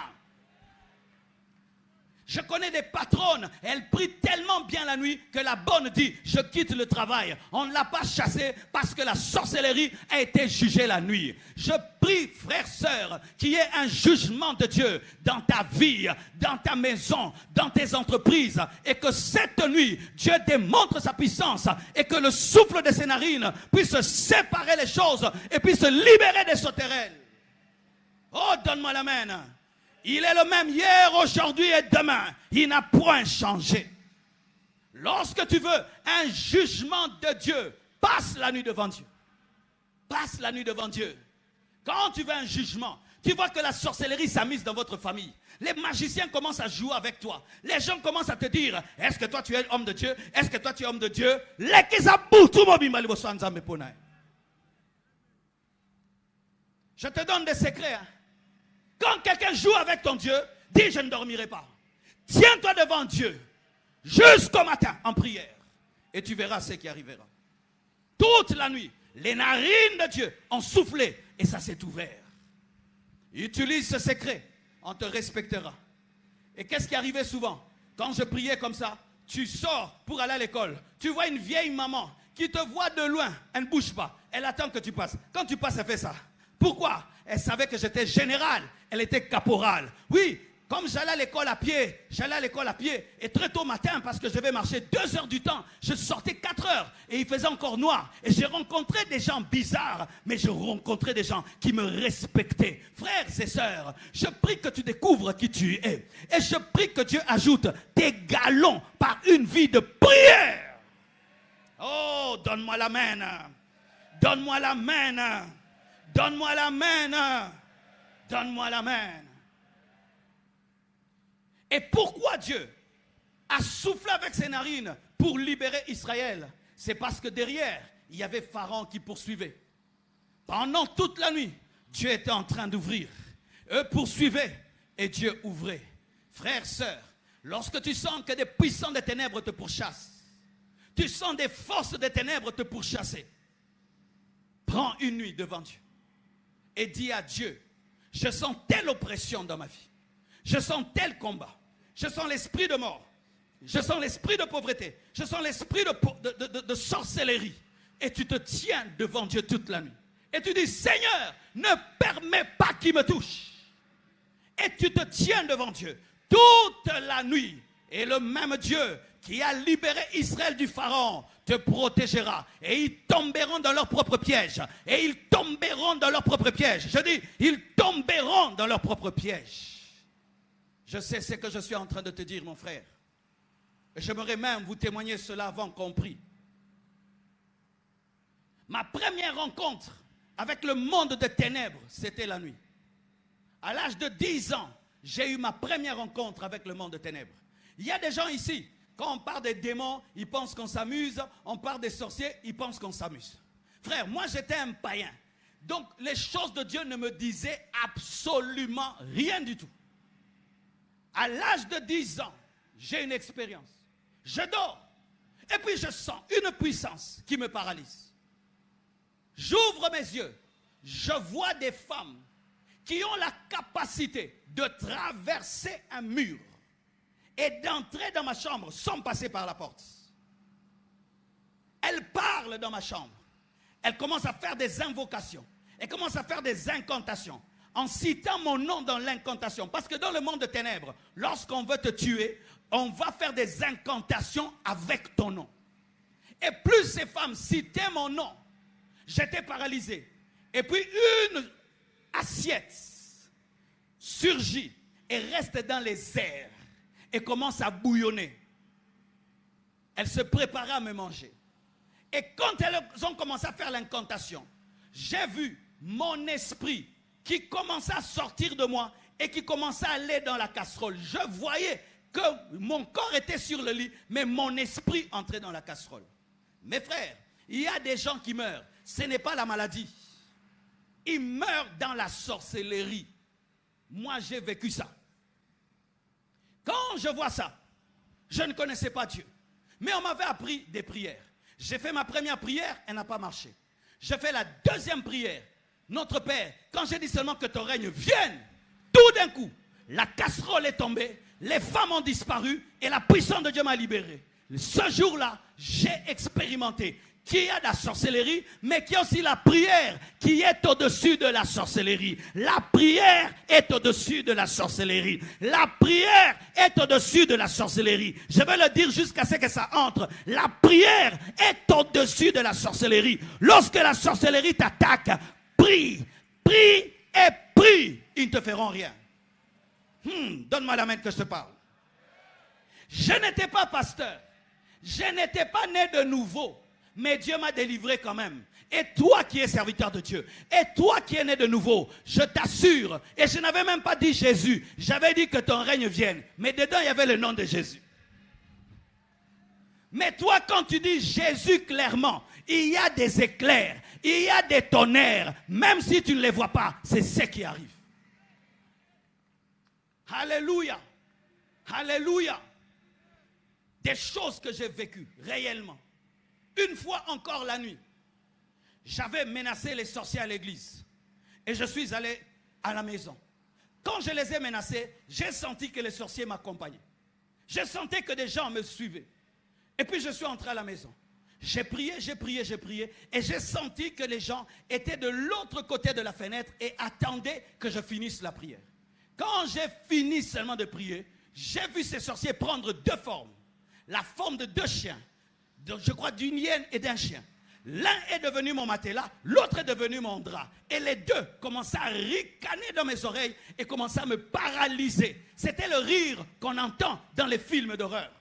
Je connais des patronnes, elles prient tellement bien la nuit que la bonne dit, je quitte le travail. On ne l'a pas chassée parce que la sorcellerie a été jugée la nuit. Je prie, frères, sœurs, qu'il y ait un jugement de Dieu dans ta vie, dans ta maison, dans tes entreprises. Et que cette nuit, Dieu démontre sa puissance et que le souffle de ses narines puisse séparer les choses et puisse libérer des sauterelles. Oh, donne-moi l'amen. Il est le même hier, aujourd'hui et demain. Il n'a point changé. Lorsque tu veux un jugement de Dieu, passe la nuit devant Dieu. Passe la nuit devant Dieu. Quand tu veux un jugement, tu vois que la sorcellerie s'amuse dans votre famille. Les magiciens commencent à jouer avec toi. Les gens commencent à te dire, est-ce que toi tu es homme de Dieu? Est-ce que toi tu es homme de Dieu? Je te donne des secrets. Quand quelqu'un joue avec ton Dieu, dis je ne dormirai pas. Tiens-toi devant Dieu jusqu'au matin en prière et tu verras ce qui arrivera. Toute la nuit, les narines de Dieu ont soufflé et ça s'est ouvert. Utilise ce secret, on te respectera. Et qu'est-ce qui arrivait souvent? Quand je priais comme ça, tu sors pour aller à l'école. Tu vois une vieille maman qui te voit de loin, elle ne bouge pas. Elle attend que tu passes. Quand tu passes, elle fait ça. Pourquoi? Elle savait que j'étais général, elle était caporal. Oui, comme j'allais à l'école à pied, et très tôt matin, parce que je devais marcher 2 heures du temps, je sortais 4 heures, et il faisait encore noir. Et j'ai rencontré des gens bizarres, mais je rencontrais des gens qui me respectaient. Frères et sœurs, je prie que tu découvres qui tu es. Et je prie que Dieu ajoute tes galons par une vie de prière. Oh, donne-moi l'amen. Donne-moi l'amen. Donne-moi l'amen. Donne-moi l'amen. Et pourquoi Dieu a soufflé avec ses narines pour libérer Israël? C'est parce que derrière, il y avait Pharaon qui poursuivait. Pendant toute la nuit, Dieu était en train d'ouvrir. Eux poursuivaient et Dieu ouvrait. Frères, sœurs, lorsque tu sens que des puissants des ténèbres te pourchassent, tu sens des forces des ténèbres te pourchasser, prends une nuit devant Dieu et dis à Dieu, je sens telle oppression dans ma vie. Je sens tel combat. Je sens l'esprit de mort. Je sens l'esprit de pauvreté. Je sens l'esprit de sorcellerie. Et tu te tiens devant Dieu toute la nuit. Et tu dis, Seigneur, ne permets pas qu'il me touche. Et tu te tiens devant Dieu toute la nuit. Et le même Dieu qui a libéré Israël du Pharaon te protégera. Et ils tomberont dans leur propre piège. Et ils tomberont dans leur propre piège. Je dis, ils tomberont dans leur propre piège. Je sais ce que je suis en train de te dire, mon frère. Et j'aimerais même vous témoigner cela avant qu'on prie. Ma première rencontre avec le monde des ténèbres, c'était la nuit. À l'âge de 10 ans, j'ai eu ma première rencontre avec le monde des ténèbres. Il y a des gens ici, quand on parle des démons, ils pensent qu'on s'amuse. On parle des sorciers, ils pensent qu'on s'amuse. Frère, moi j'étais un païen. Donc les choses de Dieu ne me disaient absolument rien du tout. À l'âge de 10 ans, j'ai une expérience. Je dors. Et puis je sens une puissance qui me paralyse. J'ouvre mes yeux. Je vois des femmes qui ont la capacité de traverser un mur et d'entrer dans ma chambre sans passer par la porte. Elles parlent dans ma chambre. Elles commencent à faire des invocations. Elles commencent à faire des incantations en citant mon nom dans l'incantation. Parce que dans le monde de ténèbres, lorsqu'on veut te tuer, on va faire des incantations avec ton nom. Et plus ces femmes citaient mon nom, j'étais paralysé. Et puis une assiette surgit et reste dans les airs et commence à bouillonner. Elle se préparait à me manger. Et quand elles ont commencé à faire l'incantation, j'ai vu mon esprit qui commençait à sortir de moi et qui commençait à aller dans la casserole. Je voyais que mon corps était sur le lit, mais mon esprit entrait dans la casserole. Mes frères, il y a des gens qui meurent. Ce n'est pas la maladie. Ils meurent dans la sorcellerie. Moi, j'ai vécu ça. Quand je vois ça, je ne connaissais pas Dieu. Mais on m'avait appris des prières. J'ai fait ma première prière, elle n'a pas marché. J'ai fait la deuxième prière. Notre Père, quand j'ai dit seulement que ton règne vienne, tout d'un coup, la casserole est tombée, les femmes ont disparu et la puissance de Dieu m'a libéré. Ce jour-là, j'ai expérimenté qu'il y a de la sorcellerie, mais qu'il y a aussi la prière qui est au-dessus de la sorcellerie. La prière est au-dessus de la sorcellerie. La prière est au-dessus de la sorcellerie. Je vais le dire jusqu'à ce que ça entre. La prière est au-dessus de la sorcellerie. Lorsque la sorcellerie t'attaque, prie, prie et prie. Ils ne te feront rien. Donne-moi la main que je te parle. Je n'étais pas pasteur. Je n'étais pas né de nouveau. Mais Dieu m'a délivré quand même. Et toi qui es serviteur de Dieu, et toi qui es né de nouveau, je t'assure, et je n'avais même pas dit Jésus, j'avais dit que ton règne vienne. Mais dedans, il y avait le nom de Jésus. Mais toi, quand tu dis Jésus clairement, il y a des éclairs, il y a des tonnerres, même si tu ne les vois pas, c'est ce qui arrive. Alléluia. Alléluia. Des choses que j'ai vécues réellement. Une fois encore la nuit, j'avais menacé les sorciers à l'église. Et je suis allé à la maison. Quand je les ai menacés, j'ai senti que les sorciers m'accompagnaient. Je sentais que des gens me suivaient. Et puis je suis entré à la maison. J'ai prié, j'ai prié, j'ai prié. Et j'ai senti que les gens étaient de l'autre côté de la fenêtre et attendaient que je finisse la prière. Quand j'ai fini seulement de prier, j'ai vu ces sorciers prendre deux formes. La forme de deux chiens. Je crois d'une hyène et d'un chien. L'un est devenu mon matelas, l'autre est devenu mon drap. Et les deux commençaient à ricaner dans mes oreilles et commençaient à me paralyser. C'était le rire qu'on entend dans les films d'horreur.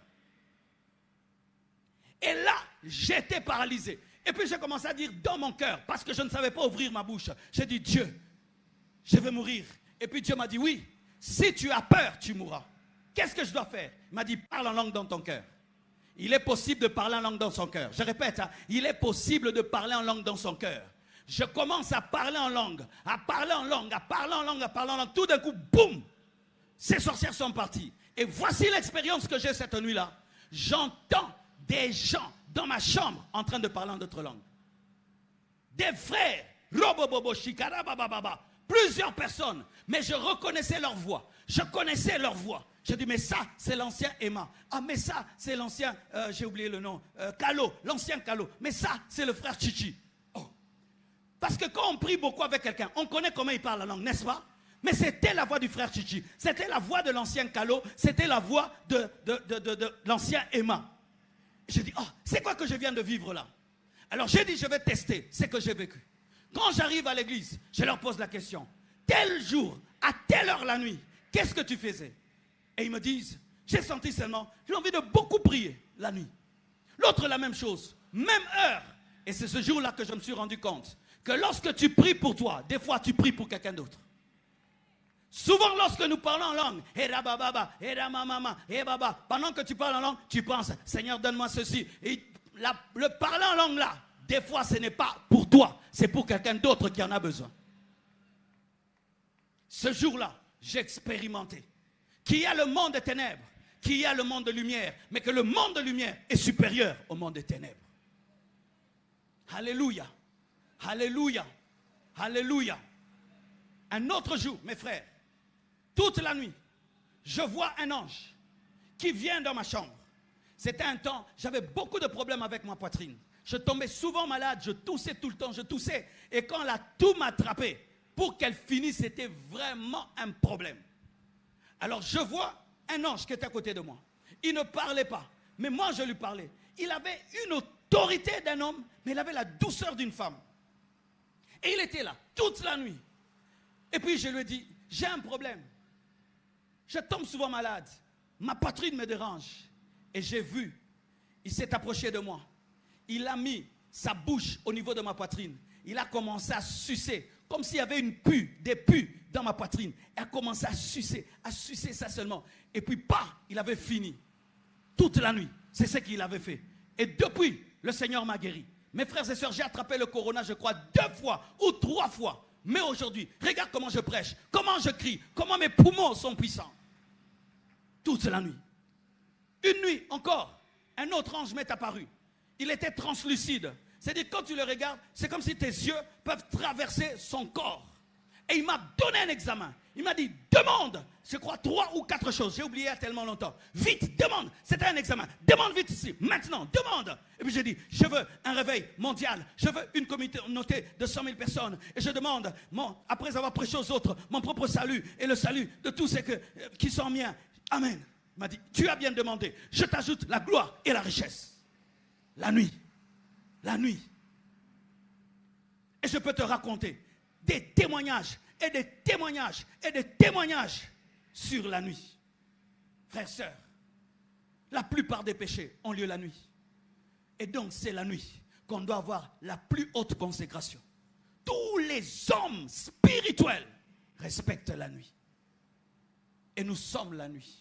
Et là, j'étais paralysé. Et puis j'ai commencé à dire dans mon cœur, parce que je ne savais pas ouvrir ma bouche. J'ai dit, Dieu, je vais mourir. Et puis Dieu m'a dit, oui, si tu as peur, tu mourras. Qu'est-ce que je dois faire? Il m'a dit, parle en langue dans ton cœur. Il est possible de parler en langue dans son cœur. Je répète, il est possible de parler en langue dans son cœur. Je commence à parler en langue, à parler en langue, à parler en langue, à parler en langue. Tout d'un coup, boum, ces sorcières sont parties. Et voici l'expérience que j'ai cette nuit-là. J'entends des gens dans ma chambre en train de parler en d'autres langues. Des frères, robobobo, shikara, bababa, plusieurs personnes. Mais je reconnaissais leur voix. Je connaissais leur voix. Je dis, mais ça, c'est l'ancien Emma. Ah, mais ça, c'est l'ancien, j'ai oublié le nom, Kalo, l'ancien Kalo. Mais ça, c'est le frère Chichi. Oh. Parce que quand on prie beaucoup avec quelqu'un, on connaît comment il parle la langue, n'est-ce pas? Mais c'était la voix du frère Chichi. C'était la voix de l'ancien Calo. C'était la voix de l'ancien Emma. J'ai dit, oh, c'est quoi que je viens de vivre là? Alors j'ai dit, je vais tester ce que j'ai vécu. Quand j'arrive à l'église, je leur pose la question. Tel jour, à telle heure la nuit, qu'est-ce que tu faisais? Et ils me disent, j'ai senti seulement, j'ai envie de beaucoup prier la nuit. L'autre, la même chose, même heure. Et c'est ce jour-là que je me suis rendu compte que lorsque tu pries pour toi, des fois tu pries pour quelqu'un d'autre. Souvent lorsque nous parlons en langue, pendant que tu parles en langue, tu penses, Seigneur, donne-moi ceci. Et le parler en langue là, des fois ce n'est pas pour toi, c'est pour quelqu'un d'autre qui en a besoin. Ce jour-là, j'ai expérimenté qu'il y a le monde des ténèbres, qu'il y a le monde de lumière, mais que le monde de lumière est supérieur au monde des ténèbres. Alléluia, alléluia, alléluia. Un autre jour, mes frères, toute la nuit, je vois un ange qui vient dans ma chambre. C'était un temps, j'avais beaucoup de problèmes avec ma poitrine. Je tombais souvent malade, je toussais tout le temps, je toussais. Et quand la toux m'attrapait, pour qu'elle finisse, c'était vraiment un problème. Alors je vois un ange qui était à côté de moi. Il ne parlait pas, mais moi je lui parlais. Il avait une autorité d'un homme, mais il avait la douceur d'une femme. Et il était là toute la nuit. Et puis je lui ai dit, j'ai un problème. Je tombe souvent malade. Ma poitrine me dérange. Et j'ai vu, il s'est approché de moi. Il a mis sa bouche au niveau de ma poitrine. Il a commencé à sucer, comme s'il y avait des pus dans ma poitrine. Il a commencé à sucer ça seulement. Et puis, il avait fini. Toute la nuit, c'est ce qu'il avait fait. Et depuis, le Seigneur m'a guéri. Mes frères et sœurs, j'ai attrapé le corona, je crois, 2 fois ou 3 fois. Mais aujourd'hui, regarde comment je prêche, comment je crie, comment mes poumons sont puissants. Toute la nuit. Une nuit encore, un autre ange m'est apparu. Il était translucide. C'est-à-dire quand tu le regardes, c'est comme si tes yeux peuvent traverser son corps. Et il m'a donné un examen. Il m'a dit, demande, je crois 3 ou 4 choses. J'ai oublié il y a tellement longtemps. Vite, demande. C'était un examen. Demande vite ici, maintenant, demande. Et puis j'ai dit, je veux un réveil mondial. Je veux une communauté de 100 000 personnes. Et je demande, après avoir prêché aux autres, mon propre salut et le salut de tous ceux qui sont miens. Amen. Il m'a dit, tu as bien demandé. Je t'ajoute la gloire et la richesse. La nuit. La nuit. Et je peux te raconter des témoignages et des témoignages et des témoignages sur la nuit. Frères, sœurs, la plupart des péchés ont lieu la nuit. Et donc c'est la nuit qu'on doit avoir la plus haute consécration. Tous les hommes spirituels respectent la nuit. Et nous sommes la nuit.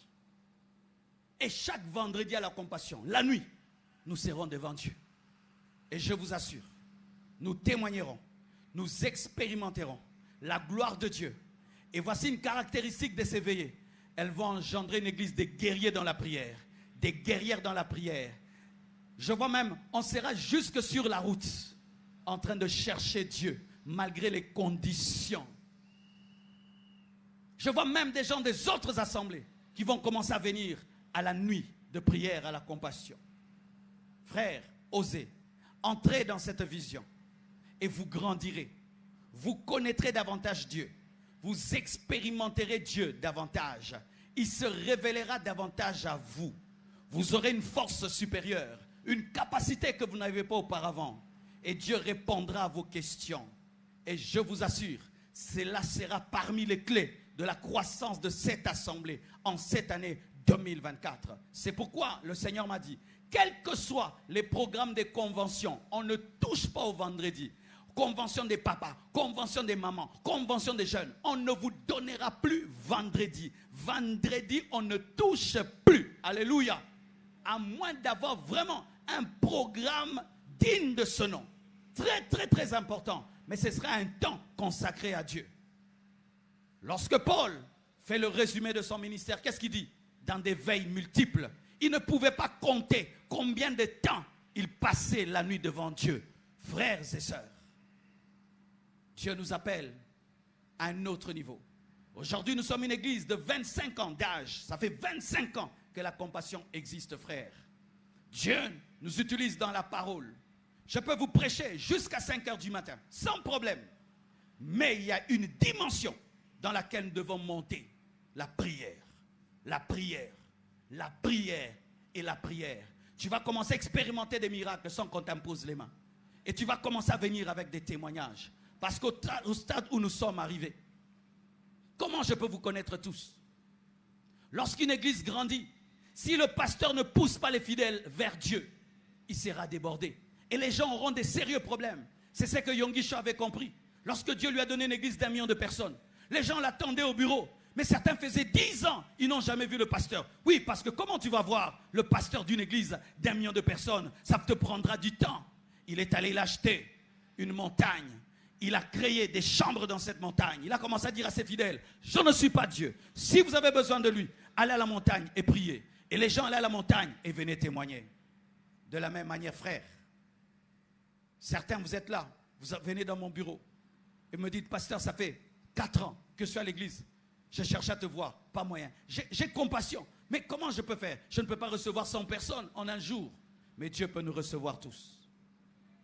Et chaque vendredi à la compassion, la nuit, nous serons devant Dieu. Et je vous assure, nous témoignerons, nous expérimenterons la gloire de Dieu. Et voici une caractéristique de ces veillées. Elles vont engendrer une église des guerriers dans la prière, des guerrières dans la prière. Je vois même, on sera jusque sur la route, en train de chercher Dieu, malgré les conditions. Je vois même des gens des autres assemblées qui vont commencer à venir à la nuit de prière, à la compassion. Frères, osez, entrez dans cette vision et vous grandirez. Vous connaîtrez davantage Dieu. Vous expérimenterez Dieu davantage. Il se révélera davantage à vous. Vous aurez une force supérieure, une capacité que vous n'avez pas auparavant. Et Dieu répondra à vos questions. Et je vous assure, cela sera parmi les clés de la croissance de cette assemblée en cette année 2024. C'est pourquoi le Seigneur m'a dit, quels que soient les programmes des conventions, on ne touche pas au vendredi. Convention des papas, convention des mamans, convention des jeunes. On ne vous donnera plus vendredi. Vendredi, on ne touche plus. Alléluia. À moins d'avoir vraiment un programme digne de ce nom. Très, très, très important. Mais ce sera un temps consacré à Dieu. Lorsque Paul fait le résumé de son ministère, qu'est-ce qu'il dit? Dans des veilles multiples, il ne pouvait pas compter combien de temps il passait la nuit devant Dieu. Frères et sœurs, Dieu nous appelle à un autre niveau. Aujourd'hui, nous sommes une église de 25 ans d'âge. Ça fait 25 ans que la compassion existe, frères. Dieu nous utilise dans la parole. Je peux vous prêcher jusqu'à 5 heures du matin, sans problème. Mais il y a une dimension dans laquelle nous devons monter. La prière, la prière, la prière et la prière. Tu vas commencer à expérimenter des miracles sans qu'on t'impose les mains. Et tu vas commencer à venir avec des témoignages. Parce qu'au stade où nous sommes arrivés, comment je peux vous connaître tous? Lorsqu'une église grandit, si le pasteur ne pousse pas les fidèles vers Dieu, il sera débordé. Et les gens auront des sérieux problèmes. C'est ce que Yonggi avait compris. Lorsque Dieu lui a donné une église d'1 million de personnes, les gens l'attendaient au bureau. Mais certains faisaient 10 ans, ils n'ont jamais vu le pasteur. Oui, parce que comment tu vas voir le pasteur d'une église d'1 million de personnes? Ça te prendra du temps. Il est allé l'acheter, une montagne. Il a créé des chambres dans cette montagne. Il a commencé à dire à ses fidèles, je ne suis pas Dieu. Si vous avez besoin de lui, allez à la montagne et priez. Et les gens allaient à la montagne et venaient témoigner. De la même manière, frères, certains, vous êtes là, vous venez dans mon bureau et me dites, pasteur, ça fait 4 ans que je suis à l'église. Je cherche à te voir, pas moyen. J'ai compassion. Mais comment je peux faire? Je ne peux pas recevoir 100 personnes en un jour. Mais Dieu peut nous recevoir tous.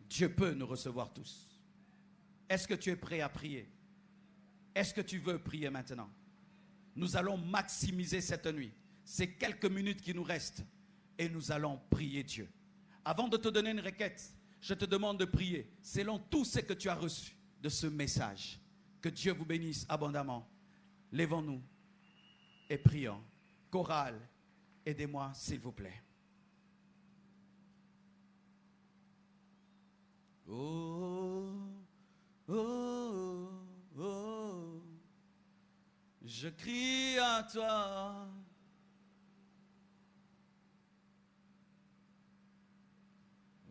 Dieu peut nous recevoir tous. Est-ce que tu es prêt à prier? Est-ce que tu veux prier maintenant? Nous allons maximiser cette nuit. Ces quelques minutes qui nous restent. Et nous allons prier Dieu. Avant de te donner une requête, je te demande de prier selon tout ce que tu as reçu de ce message. Que Dieu vous bénisse abondamment. Lèvons-nous et prions. Chorale, aidez-moi s'il vous plaît. Oh, oh, oh, oh. Je crie à toi.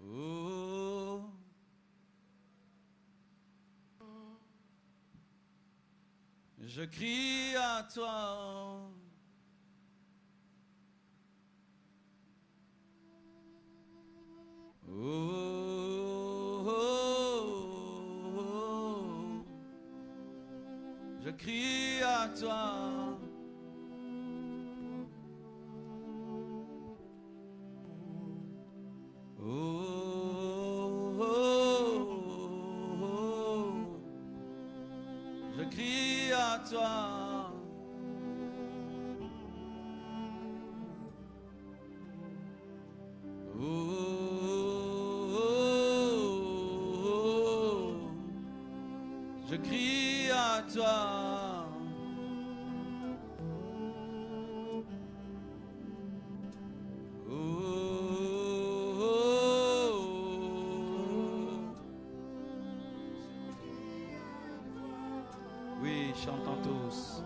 Oh. Je crie à toi. Oh, oh, oh. Je crie à toi. Oh, oh, oh. Je crie à toi. Oh, oh, oh. Je crie à toi. Oui, chantons tous.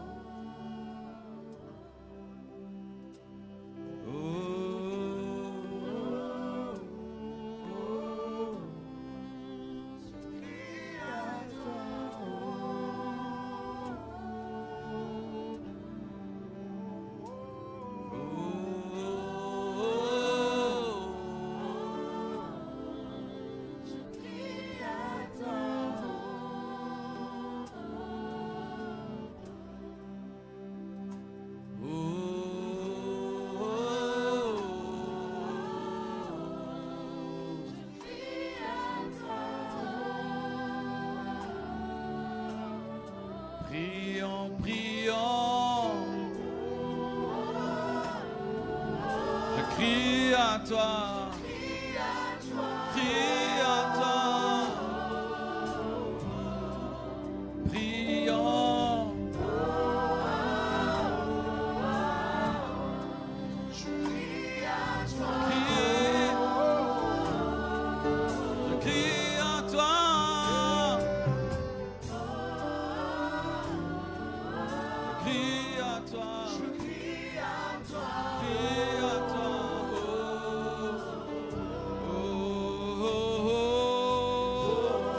Prions, prions. Je crie à toi. Crie à toi. Prions. Je crie à toi. Crie à toi.